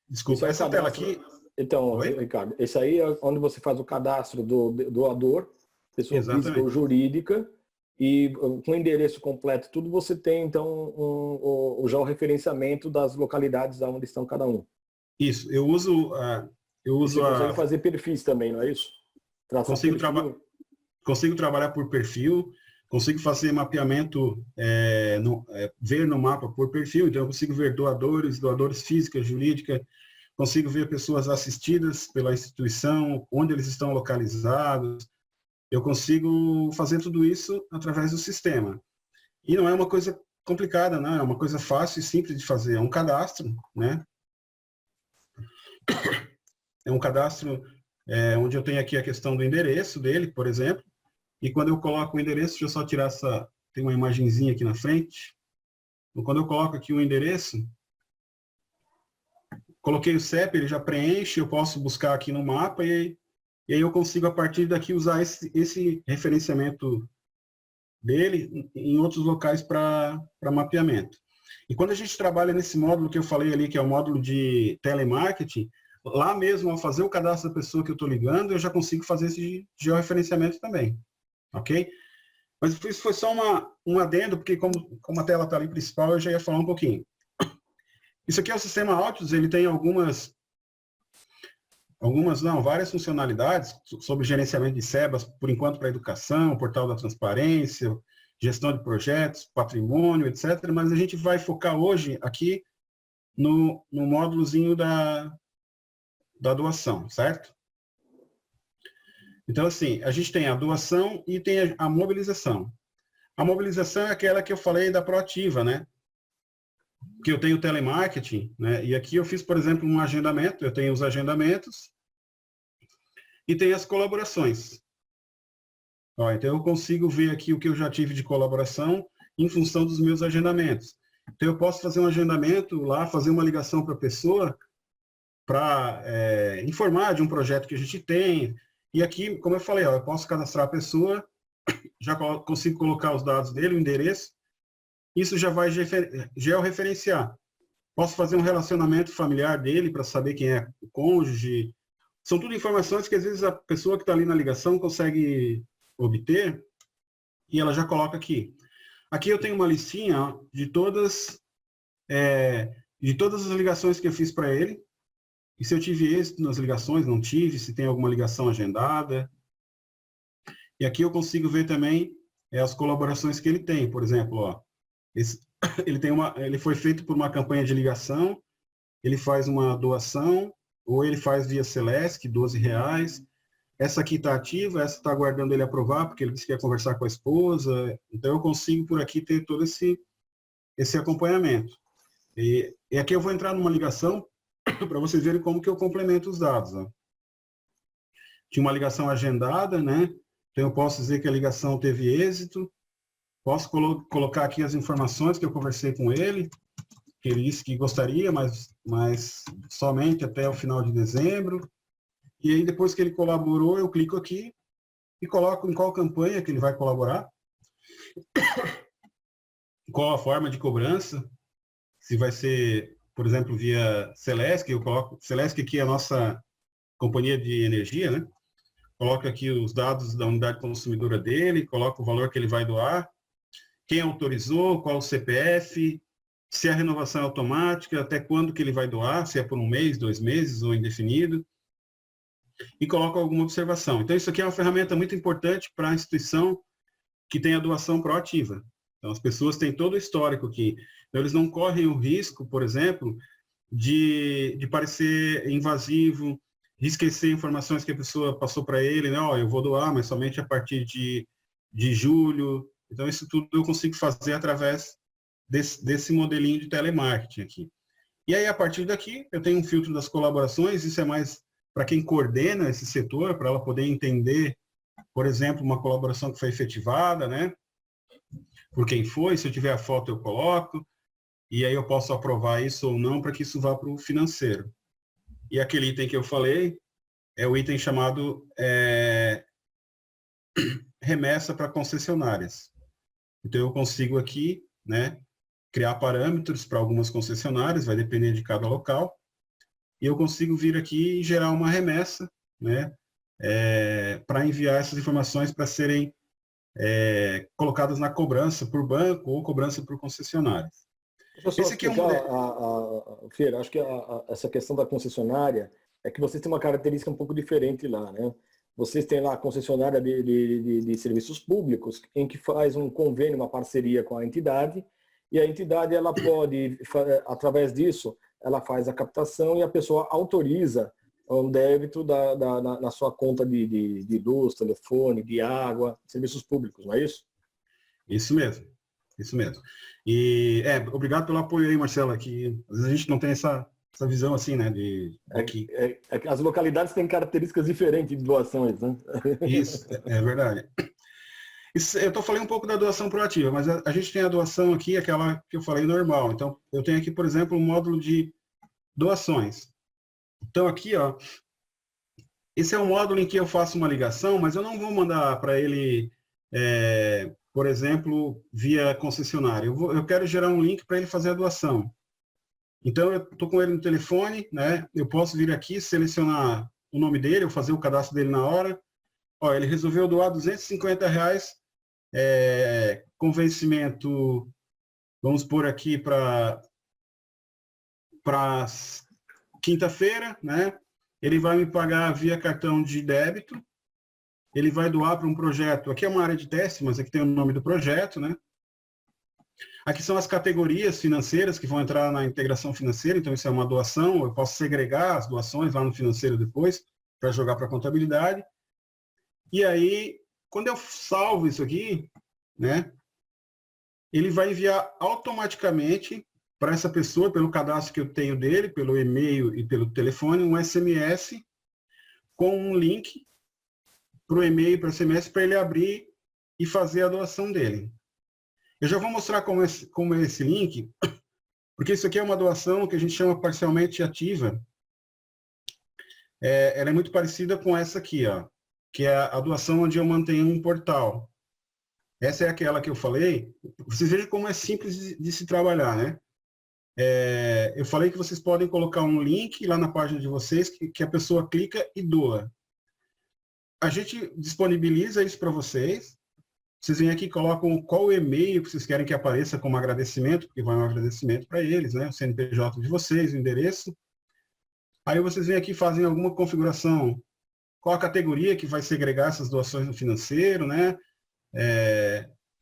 Desculpa, essa tela aqui... Então, Oi? Ricardo, esse aí é onde você faz o cadastro do doador, pessoa física ou jurídica, e com o endereço completo, tudo, você tem, então, já o referenciamento das localidades onde estão cada um. Isso, eu uso você consegue fazer perfis também, não é isso? Consigo trabalhar por perfil, consigo fazer mapeamento, ver no mapa por perfil, então eu consigo ver doadores física, jurídica, consigo ver pessoas assistidas pela instituição, onde eles estão localizados. Eu consigo fazer tudo isso através do sistema. E não é uma coisa complicada, não, é uma coisa fácil e simples de fazer. É um cadastro, né? É um cadastro onde eu tenho aqui a questão do endereço dele, por exemplo. E quando eu coloco o endereço, deixa eu só tirar essa... Tem uma imagenzinha aqui na frente. Então, quando eu coloco aqui o endereço, coloquei o CEP, ele já preenche, eu posso buscar aqui no mapa e aí eu consigo, a partir daqui, usar esse referenciamento dele em outros locais para mapeamento. E quando a gente trabalha nesse módulo que eu falei ali, que é o módulo de telemarketing, lá mesmo, ao fazer o cadastro da pessoa que eu estou ligando, eu já consigo fazer esse georreferenciamento também, ok? Mas isso foi só um adendo, porque como a tela está ali principal, eu já ia falar um pouquinho. Isso aqui é o sistema Altius, ele tem várias funcionalidades sobre gerenciamento de SEBAS, por enquanto para educação, portal da transparência, gestão de projetos, patrimônio, etc. Mas a gente vai focar hoje aqui no módulozinho da doação, certo? Então, assim, a gente tem a doação e tem a mobilização. A mobilização é aquela que eu falei da proativa, né? Que eu tenho telemarketing, né? E aqui eu fiz, por exemplo, um agendamento, eu tenho os agendamentos e tem as colaborações. Ó, então eu consigo ver aqui o que eu já tive de colaboração em função dos meus agendamentos. Então eu posso fazer um agendamento lá, fazer uma ligação para a pessoa para informar de um projeto que a gente tem. E aqui, como eu falei, ó, eu posso cadastrar a pessoa, já consigo colocar os dados dele, o endereço. Isso já vai georreferenciar. Posso fazer um relacionamento familiar dele para saber quem é o cônjuge. São tudo informações que às vezes a pessoa que está ali na ligação consegue obter e ela já coloca aqui. Aqui eu tenho uma listinha ó, de todas as ligações que eu fiz para ele. E se eu tive êxito nas ligações, não tive, se tem alguma ligação agendada. E aqui eu consigo ver também as colaborações que ele tem. Por exemplo, ó, ele foi feito por uma campanha de ligação, ele faz uma doação, ou ele faz via Celesc, R$12. Essa aqui está ativa, essa está aguardando ele aprovar, porque ele disse que ia conversar com a esposa. Então eu consigo por aqui ter todo esse acompanhamento. E aqui eu vou entrar numa ligação para vocês verem como que eu complemento os dados. Ó. Tinha uma ligação agendada, né? Então eu posso dizer que a ligação teve êxito. Posso colocar aqui as informações que eu conversei com ele, que ele disse que gostaria, mas somente até o final de dezembro. E aí, depois que ele colaborou, eu clico aqui e coloco em qual campanha que ele vai colaborar, qual a forma de cobrança, se vai ser, por exemplo, via Celesc, eu coloco, Celesc aqui é a nossa companhia de energia, né? Coloco aqui os dados da unidade consumidora dele, coloco o valor que ele vai doar, quem autorizou, qual o CPF, se a renovação é automática, até quando que ele vai doar, se é por 1 mês, 2 meses ou indefinido, e coloco alguma observação. Então, isso aqui é uma ferramenta muito importante para a instituição que tem a doação proativa. Então, as pessoas têm todo o histórico aqui. Então, eles não correm o risco, por exemplo, de parecer invasivo, de esquecer informações que a pessoa passou para ele, né? Oh, eu vou doar, mas somente a partir de julho. Então, isso tudo eu consigo fazer através desse modelinho de telemarketing aqui. E aí, a partir daqui, eu tenho um filtro das colaborações, isso é mais para quem coordena esse setor, para ela poder entender, por exemplo, uma colaboração que foi efetivada, né? Por quem foi, se eu tiver a foto eu coloco, e aí eu posso aprovar isso ou não para que isso vá para o financeiro. E aquele item que eu falei é o item chamado remessa para concessionárias. Então eu consigo aqui, né, criar parâmetros para algumas concessionárias, vai depender de cada local, e eu consigo vir aqui e gerar uma remessa, né, para enviar essas informações para serem colocadas na cobrança por banco ou cobrança por concessionárias. Esse aqui é um modelo. Fiera, acho que essa questão da concessionária é que vocês têm uma característica um pouco diferente lá, né? Vocês têm lá a concessionária de serviços públicos, em que faz um convênio, uma parceria com a entidade, e a entidade, ela pode, através disso, ela faz a captação e a pessoa autoriza um débito na sua conta de luz, telefone, de água, serviços públicos, não é isso? Isso mesmo, isso mesmo. E, obrigado pelo apoio aí, Marcela, que às vezes a gente não tem essa visão assim, né, aqui. As localidades têm características diferentes de doações, né? Isso, é verdade. Eu falei um pouco da doação proativa, mas a gente tem a doação aqui, aquela que eu falei normal. Então, eu tenho aqui, por exemplo, um módulo de doações. Então aqui, ó, esse é o módulo em que eu faço uma ligação, mas eu não vou mandar para ele, por exemplo, via concessionária. Eu quero gerar um link para ele fazer a doação. Então eu estou com ele no telefone, né? Eu posso vir aqui, selecionar o nome dele, eu fazer o cadastro dele na hora. Ó, ele resolveu doar R$250, com vencimento, vamos pôr aqui para quinta-feira, né? Ele vai me pagar via cartão de débito, ele vai doar para um projeto, aqui é uma área de teste, mas aqui tem o nome do projeto, né? Aqui são as categorias financeiras que vão entrar na integração financeira, então isso é uma doação, eu posso segregar as doações lá no financeiro depois, para jogar para a contabilidade. E aí, quando eu salvo isso aqui, né, ele vai enviar automaticamente para essa pessoa, pelo cadastro que eu tenho dele, pelo e-mail e pelo telefone, um SMS com um link para o e-mail e para o SMS para ele abrir e fazer a doação dele. Eu já vou mostrar como é esse link, porque isso aqui é uma doação que a gente chama parcialmente ativa. Ela é muito parecida com essa aqui, ó, que é a doação onde eu mantenho um portal. Essa é aquela que eu falei. Vocês vejam como é simples de se trabalhar, né? Eu falei que vocês podem colocar um link lá na página de vocês que a pessoa clica e doa. A gente disponibiliza isso para vocês. Vocês vêm aqui e colocam qual o e-mail que vocês querem que apareça como agradecimento, porque vai um agradecimento para eles, né? O CNPJ de vocês, o endereço. Aí vocês vêm aqui e fazem alguma configuração. Qual a categoria que vai segregar essas doações no financeiro, né?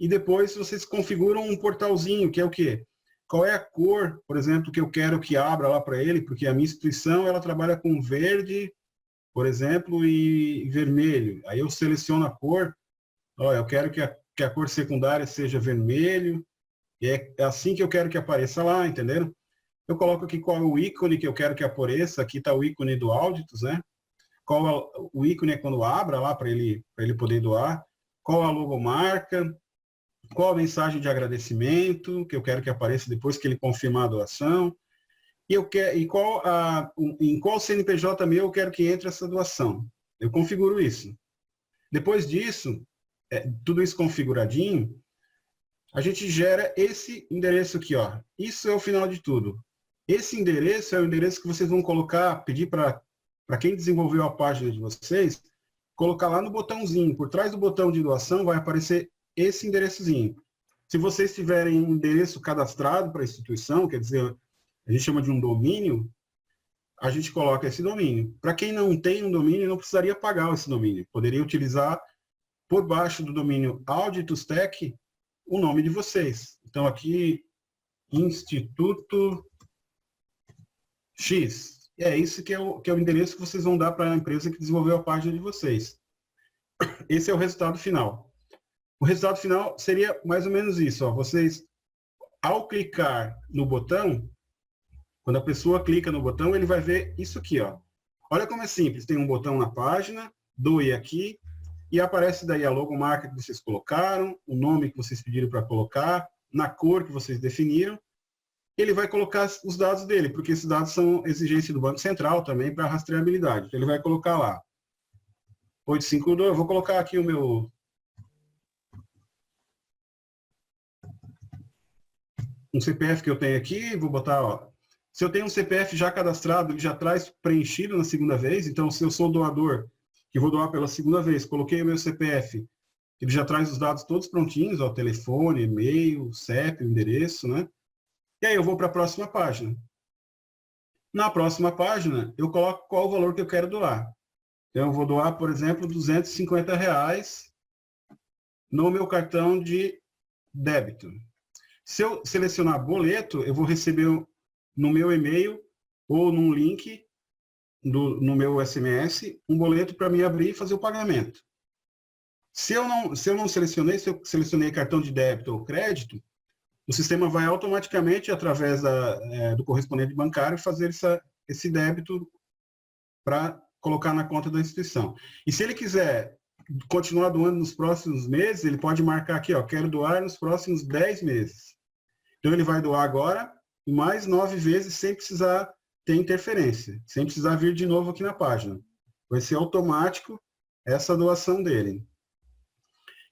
E depois vocês configuram um portalzinho, que é o quê? Qual é a cor, por exemplo, que eu quero que abra lá para ele, porque a minha instituição ela trabalha com verde, por exemplo, e vermelho. Aí eu seleciono a cor. Ó, eu quero que a cor secundária seja vermelho, e é assim que eu quero que apareça lá, entenderam? Eu coloco aqui qual é o ícone que eu quero que apareça, aqui está o ícone do Auditus, né? Qual o ícone é quando abra lá para ele poder doar, qual a logomarca, qual a mensagem de agradecimento que eu quero que apareça depois que ele confirmar a doação, em qual CNPJ meu eu quero que entre essa doação. Eu configuro isso. Depois disso, tudo isso configuradinho, a gente gera esse endereço aqui, ó. Isso é o final de tudo. Esse endereço é o endereço que vocês vão colocar, pedir para quem desenvolveu a página de vocês, colocar lá no botãozinho. Por trás do botão de doação vai aparecer esse endereçozinho. Se vocês tiverem um endereço cadastrado para a instituição, quer dizer, a gente chama de um domínio, a gente coloca esse domínio. Para quem não tem um domínio, não precisaria pagar esse domínio. Poderia utilizar por baixo do domínio Auditus Tech o nome de vocês. Então aqui, Instituto X. E é isso que é o endereço que vocês vão dar para a empresa que desenvolveu a página de vocês. Esse é o resultado final. O resultado final seria mais ou menos isso. Ó. Vocês, ao clicar no botão, quando a pessoa clica no botão, ele vai ver isso aqui. Ó. Olha como é simples. Tem um botão na página, doe aqui, e aparece daí a logomarca que vocês colocaram, o nome que vocês pediram para colocar, na cor que vocês definiram. Ele vai colocar os dados dele, porque esses dados são exigência do Banco Central também para rastreabilidade. Então, ele vai colocar lá 852, eu vou colocar aqui o meu... um CPF que eu tenho aqui, vou botar, ó, se eu tenho um CPF já cadastrado, ele já traz preenchido na segunda vez, então se eu sou doador, que vou doar pela segunda vez, coloquei o meu CPF, ele já traz os dados todos prontinhos, ó, telefone, e-mail, CEP, o endereço, né? E aí eu vou para a próxima página. Na próxima página, eu coloco qual o valor que eu quero doar. Então, eu vou doar, por exemplo, R$250 no meu cartão de débito. Se eu selecionar boleto, eu vou receber no meu e-mail ou num link no meu SMS um boleto para me abrir e fazer o pagamento. Se eu não selecionei, se eu selecionei cartão de débito ou crédito, o sistema vai automaticamente, através do correspondente bancário, fazer esse débito para colocar na conta da instituição. E se ele quiser continuar doando nos próximos meses, ele pode marcar aqui, ó, quero doar nos próximos 10 meses. Então, ele vai doar agora mais 9 vezes sem precisar ter interferência, sem precisar vir de novo aqui na página. Vai ser automático essa doação dele.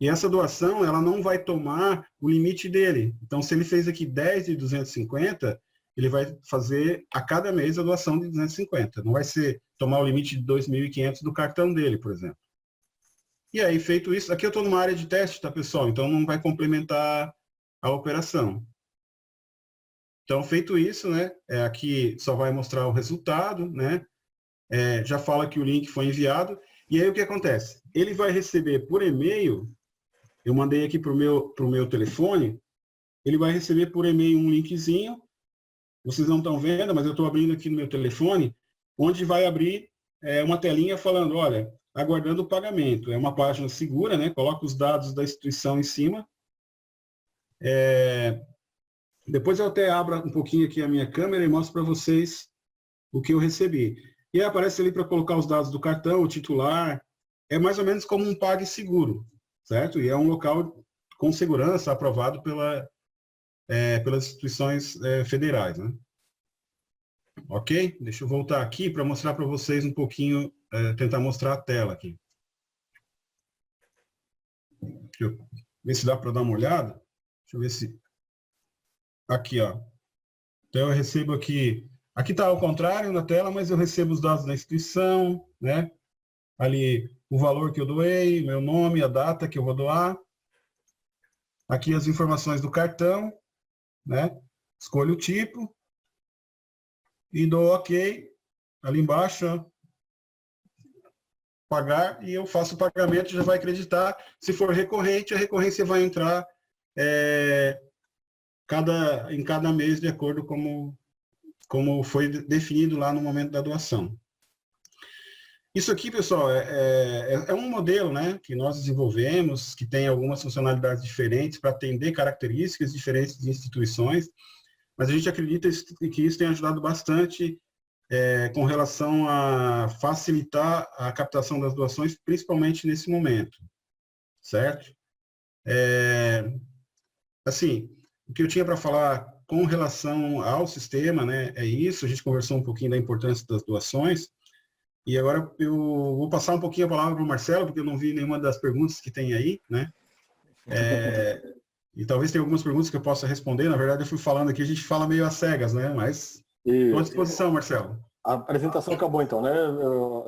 E essa doação, ela não vai tomar o limite dele. Então, se ele fez aqui 10 de 250, ele vai fazer a cada mês a doação de 250. Não vai ser tomar o limite de 2.500 do cartão dele, por exemplo. E aí, feito isso, aqui eu estou numa área de teste, tá, pessoal? Então, não vai complementar a operação. Então, feito isso, né? Aqui só vai mostrar o resultado, né? Já fala que o link foi enviado. E aí, o que acontece? Ele vai receber por e-mail, eu mandei aqui para o meu telefone, ele vai receber por e-mail um linkzinho, vocês não estão vendo, mas eu estou abrindo aqui no meu telefone, onde vai abrir uma telinha falando, olha, aguardando o pagamento. É uma página segura, né? Coloca os dados da instituição em cima. Depois eu até abro um pouquinho aqui a minha câmera e mostro para vocês o que eu recebi. E aí aparece ali para colocar os dados do cartão, o titular. É mais ou menos como um PagSeguro, certo? E é um local com segurança, aprovado pelas instituições federais, né? Ok? Deixa eu voltar aqui para mostrar para vocês um pouquinho, tentar mostrar a tela aqui. Deixa eu ver se dá para dar uma olhada. Deixa eu ver se... Aqui, ó. Então eu recebo aqui... Aqui está ao contrário na tela, mas eu recebo os dados da instituição, né? Ali o valor que eu doei, meu nome, a data que eu vou doar. Aqui as informações do cartão, né? Escolho o tipo e dou OK. Ali embaixo, ó, pagar, e eu faço o pagamento, já vai acreditar. Se for recorrente, a recorrência vai entrar em cada mês, de acordo como foi definido lá no momento da doação. Isso aqui, pessoal, é um modelo, né, que nós desenvolvemos, que tem algumas funcionalidades diferentes para atender características diferentes de instituições, mas a gente acredita que isso tem ajudado bastante com relação a facilitar a captação das doações, principalmente nesse momento, certo? Assim, o que eu tinha para falar com relação ao sistema, né, é isso. A gente conversou um pouquinho da importância das doações, e agora eu vou passar um pouquinho a palavra para o Marcelo, porque eu não vi nenhuma das perguntas que tem aí, né? E talvez tenha algumas perguntas que eu possa responder. Na verdade, eu fui falando aqui, a gente fala meio às cegas, né? Mas estou à disposição, Marcelo. A apresentação acabou então, né?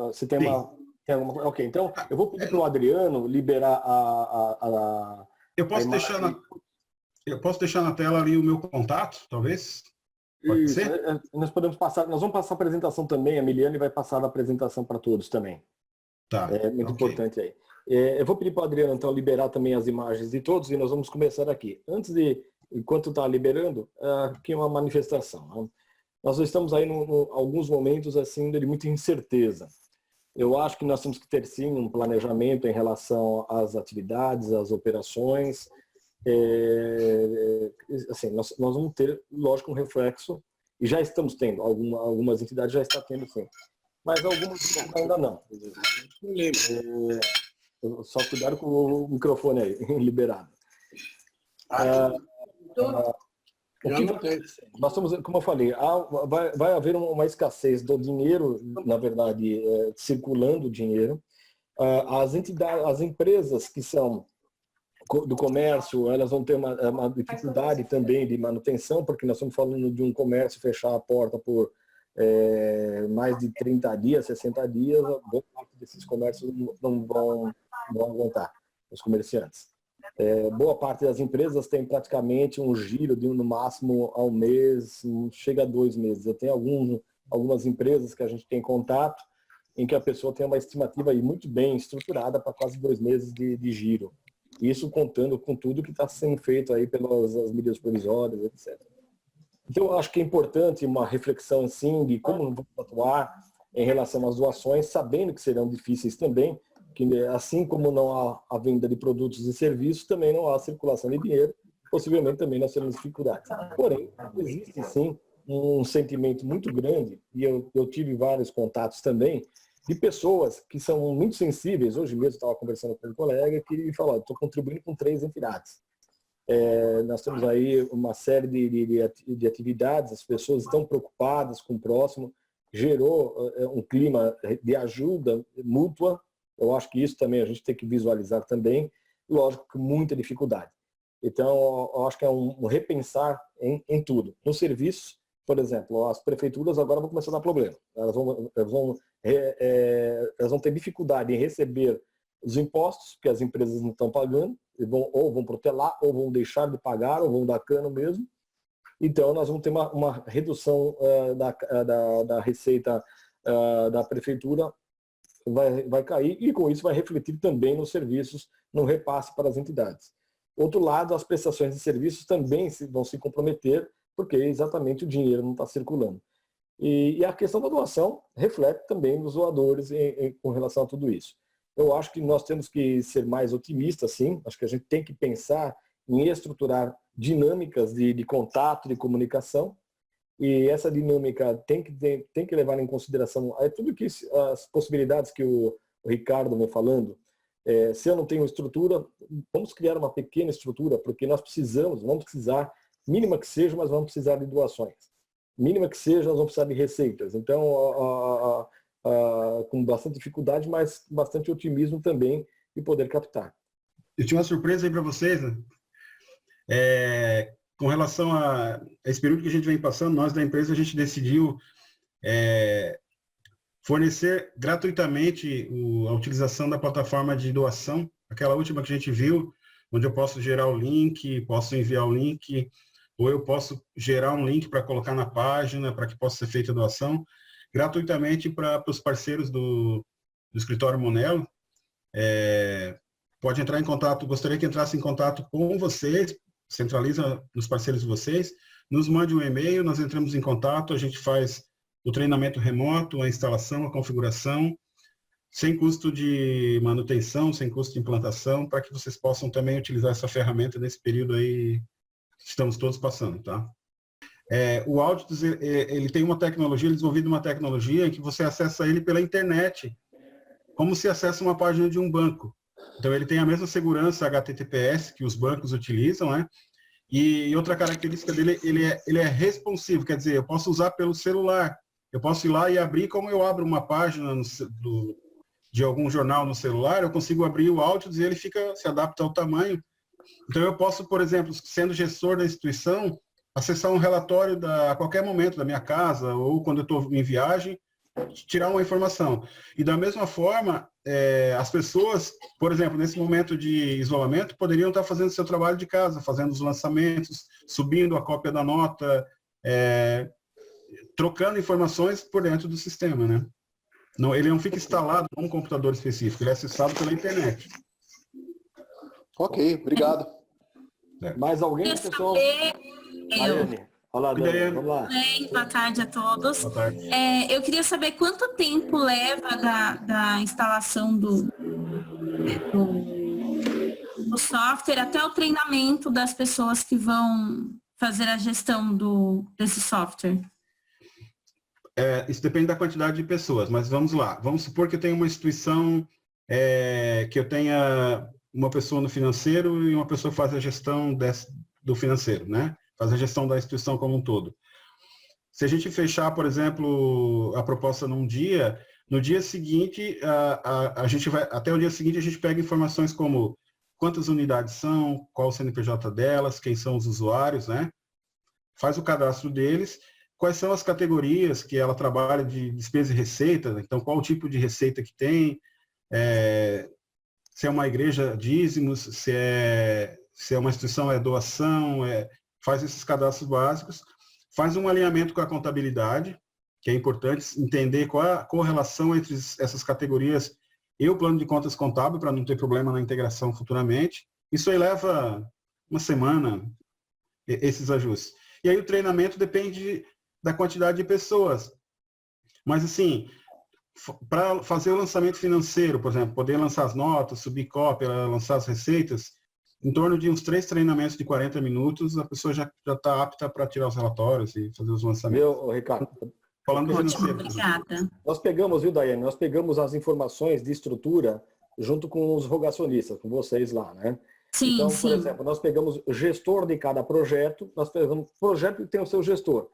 Você tem alguma... Ok, então eu vou pedir para o Adriano liberar Eu posso deixar na tela ali o meu contato, talvez? Pode ser? Nós vamos passar a apresentação também, a Miliane vai passar a apresentação para todos também. Tá. É muito importante aí. Eu vou pedir para o Adriano, então, liberar também as imagens de todos e nós vamos começar aqui. Enquanto está liberando, aqui é uma manifestação. Né? Nós estamos aí em alguns momentos assim, de muita incerteza. Eu acho que nós temos que ter, sim, um planejamento em relação às atividades, às operações. Assim, nós vamos ter, lógico, um reflexo, e já estamos tendo, algumas entidades já estão tendo, sim, mas algumas ainda não. Só cuidado com o microfone aí, liberado. Nós estamos, como eu falei, vai haver uma escassez do dinheiro, na verdade, circulando dinheiro. As empresas que são do comércio, elas vão ter uma dificuldade também de manutenção, porque nós estamos falando de um comércio fechar a porta por mais de 30 dias, 60 dias, boa parte desses comércios não vão aguentar, os comerciantes. Boa parte das empresas tem praticamente um giro de no máximo ao mês, chega a 2 meses. Eu tenho algumas empresas que a gente tem contato, em que a pessoa tem uma estimativa aí muito bem estruturada para quase 2 meses de giro. Isso contando com tudo que está sendo feito aí pelas medidas provisórias, etc. Então, eu acho que é importante uma reflexão, assim, de como vamos atuar em relação às doações, sabendo que serão difíceis também, que assim como não há a venda de produtos e serviços, também não há circulação de dinheiro, possivelmente também nós teremos dificuldades. Porém, existe, sim, um sentimento muito grande, e eu tive vários contatos também, de pessoas que são muito sensíveis. Hoje mesmo eu estava conversando com um colega que falou, estou contribuindo com 3 entidades. Nós temos aí uma série de atividades, as pessoas estão preocupadas com o próximo, gerou um clima de ajuda mútua. Eu acho que isso também a gente tem que visualizar também, lógico que muita dificuldade. Então, eu acho que é um repensar em tudo. Nos serviços, por exemplo, as prefeituras agora vão começar a dar problema. Elas vão ter dificuldade em receber os impostos que as empresas não estão pagando, ou vão protelar, ou vão deixar de pagar, ou vão dar cano mesmo. Então, nós vamos ter uma redução da receita da prefeitura, vai cair, e com isso vai refletir também nos serviços, no repasse para as entidades. Outro lado, as prestações de serviços também vão se comprometer, porque exatamente o dinheiro não está circulando. E a questão da doação reflete também nos doadores com relação a tudo isso. Eu acho que nós temos que ser mais otimistas, sim. Acho que a gente tem que pensar em estruturar dinâmicas de contato, de comunicação, e essa dinâmica tem que levar em consideração tudo que as possibilidades que o Ricardo me falando. Se eu não tenho estrutura, vamos criar uma pequena estrutura, porque nós vamos precisar, mínima que seja, mas vamos precisar de doações. Mínima que seja, nós vamos precisar de receitas. Então, com bastante dificuldade, mas bastante otimismo também de poder captar. Eu tinha uma surpresa aí para vocês, né? Com relação a esse período que a gente vem passando, nós da empresa, a gente decidiu fornecer gratuitamente a utilização da plataforma de doação, aquela última que a gente viu, onde eu posso gerar o link, posso enviar o link, ou eu posso gerar um link para colocar na página, para que possa ser feita a doação, gratuitamente para os parceiros do escritório Monelo. Pode entrar em contato, gostaria que entrasse em contato com vocês, centraliza nos parceiros de vocês, nos mande um e-mail, nós entramos em contato, a gente faz o treinamento remoto, a instalação, a configuração, sem custo de manutenção, sem custo de implantação, para que vocês possam também utilizar essa ferramenta nesse período aí que estamos todos passando, tá? O Auditus, ele tem uma tecnologia, ele desenvolveu uma tecnologia em que você acessa ele pela internet, como se acessa uma página de um banco. Então, ele tem a mesma segurança HTTPS que os bancos utilizam, né? E outra característica dele, ele é responsivo, quer dizer, eu posso usar pelo celular. Eu posso ir lá e abrir, como eu abro uma página de algum jornal no celular, eu consigo abrir o Auditus e ele se adapta ao tamanho. Então, eu posso, por exemplo, sendo gestor da instituição, acessar um relatório a qualquer momento da minha casa, ou quando eu estou em viagem, tirar uma informação. E da mesma forma, as pessoas, por exemplo, nesse momento de isolamento, poderiam estar fazendo seu trabalho de casa, fazendo os lançamentos, subindo a cópia da nota, trocando informações por dentro do sistema, né? Ele não fica instalado num computador específico, ele é acessado pela internet. Ok, obrigado. Mais alguém, pessoal? Olá, Dani, vamos lá. Boa tarde a todos. Boa tarde. Eu queria saber quanto tempo leva da instalação do software até o treinamento das pessoas que vão fazer a gestão desse software. Isso depende da quantidade de pessoas, mas vamos lá. Vamos supor que eu tenho uma instituição que eu tenha uma pessoa no financeiro e uma pessoa que faz a gestão do financeiro, né? Faz a gestão da instituição como um todo. Se a gente fechar, por exemplo, a proposta num dia, no dia seguinte, a gente vai, até o dia seguinte, a gente pega informações como quantas unidades são, qual o CNPJ delas, quem são os usuários, né? Faz o cadastro deles, quais são as categorias que ela trabalha de despesa e receita, então qual o tipo de receita que tem, se é uma igreja, dízimos, se é uma instituição, doação, faz esses cadastros básicos, faz um alinhamento com a contabilidade, que é importante entender qual a correlação entre essas categorias e o plano de contas contábil, para não ter problema na integração futuramente. Isso aí leva uma semana, esses ajustes. E aí o treinamento depende da quantidade de pessoas. Mas assim, para fazer o lançamento financeiro, por exemplo, poder lançar as notas, subir cópia, lançar as receitas, em torno de uns 3 treinamentos de 40 minutos, a pessoa já está apta para tirar os relatórios e fazer os lançamentos. Ricardo? Falando do financeiro. Obrigada. Nós pegamos, viu, Daiane? Nós pegamos as informações de estrutura junto com os rogacionistas, com vocês lá, né? Sim, Então, sim. por exemplo, nós pegamos o gestor de cada projeto, nós pegamos o projeto e tem o seu gestor.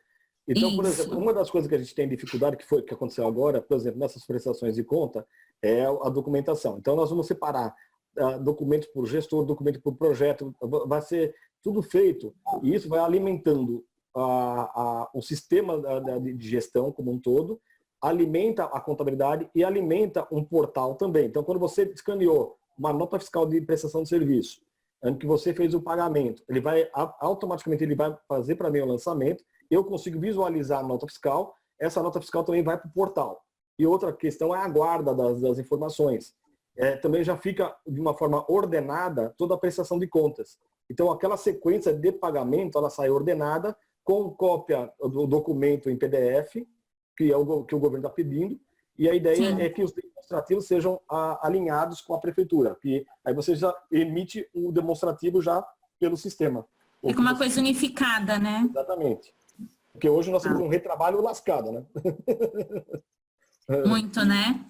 Então, por Isso. exemplo, uma das coisas que a gente tem dificuldade, que aconteceu agora, por exemplo, nessas prestações de conta, é a documentação. Então, nós vamos separar documentos por gestor, documento por projeto, vai ser tudo feito, e isso vai alimentando o sistema de gestão como um todo, alimenta a contabilidade e alimenta um portal também. Então, quando você escaneou uma nota fiscal de prestação de serviço, em que você fez o pagamento, ele vai automaticamente ele vai fazer para mim o lançamento, eu consigo visualizar a nota fiscal, essa nota fiscal também vai para o portal. E outra questão é a guarda das informações. Também já fica de uma forma ordenada toda a prestação de contas. Então, aquela sequência de pagamento, ela sai ordenada com cópia do documento em PDF, que o governo está pedindo, e a ideia é que os demonstrativos sejam alinhados com a prefeitura, que aí você já emite o demonstrativo já pelo sistema. Fica uma coisa unificada, né? Exatamente. Porque hoje nós temos um retrabalho lascado, né? Muito, né?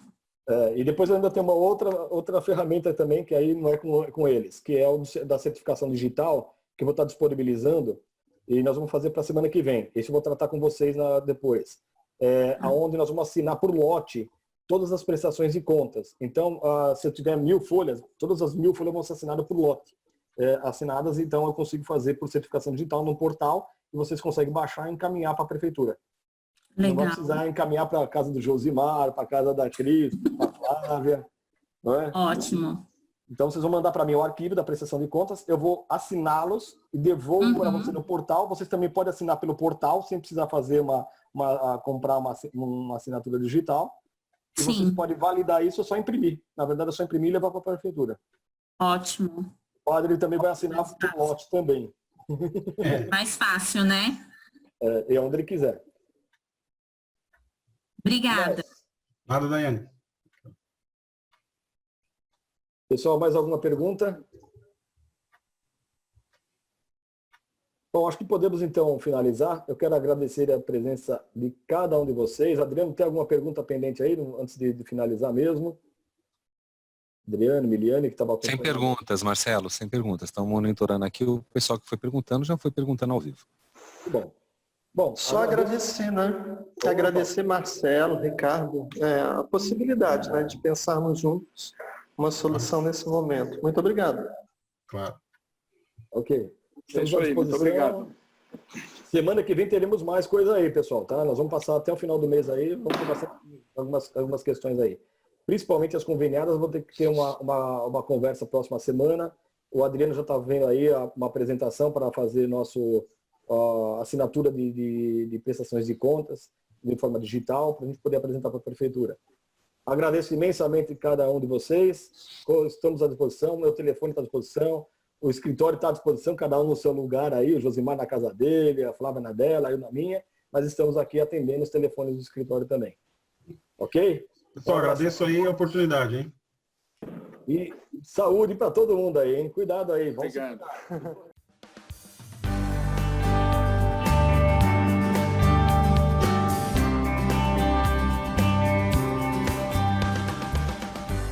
E depois ainda tem uma outra ferramenta também, que aí não é com eles, que é o da certificação digital, que eu vou estar disponibilizando, e nós vamos fazer para a semana que vem. Esse eu vou tratar com vocês depois. Onde nós vamos assinar por lote todas as prestações de contas. Então, se eu tiver 1000 folhas, todas as 1000 folhas vão ser assinadas por lote. Assinadas, então eu consigo fazer por certificação digital no portal e vocês conseguem baixar e encaminhar para a prefeitura. Legal. Não vai precisar encaminhar para a casa do Josimar, para a casa da Cris, para a Flávia. Não é? Ótimo. Então, vocês vão mandar para mim o arquivo da prestação de contas, eu vou assiná-los e devolvo para você no portal. Vocês também podem assinar pelo portal, sem precisar fazer comprar uma assinatura digital. E Sim. vocês podem validar isso, é só imprimir. Na verdade, é só imprimir e levar para a prefeitura. Ótimo. O padre também vai assinar por lote também. Mais fácil, né? E onde ele quiser. Obrigada. Nada, Daiane. Pessoal, mais alguma pergunta? Bom, acho que podemos então finalizar. Eu quero agradecer a presença de cada um de vocês. Adriano, tem alguma pergunta pendente aí, antes de finalizar mesmo? Adriano, Miliane, que estava Sem perguntas, Marcelo, sem perguntas. Estamos monitorando aqui. O pessoal que foi perguntando já foi perguntando ao vivo. Bom, só agradecer, né? Agradecer Marcelo, Ricardo, a possibilidade, né, de pensarmos juntos uma solução nesse momento. Muito obrigado. Claro. Ok. É isso aí, muito obrigado. Semana que vem teremos mais coisa aí, pessoal, tá? Nós vamos passar até o final do mês aí, vamos ter algumas questões aí. Principalmente as conveniadas, vou ter que ter uma conversa próxima semana. O Adriano já está vendo aí uma apresentação para fazer nosso assinatura de prestações de contas de forma digital, para a gente poder apresentar para a prefeitura. Agradeço imensamente cada um de vocês, estamos à disposição, meu telefone está à disposição, o escritório está à disposição, cada um no seu lugar aí, o Josimar na casa dele, a Flávia na dela, eu na minha, mas estamos aqui atendendo os telefones do escritório também. Ok? Pessoal, agradeço aí a oportunidade, hein? E saúde para todo mundo aí, hein? Cuidado aí. Obrigado.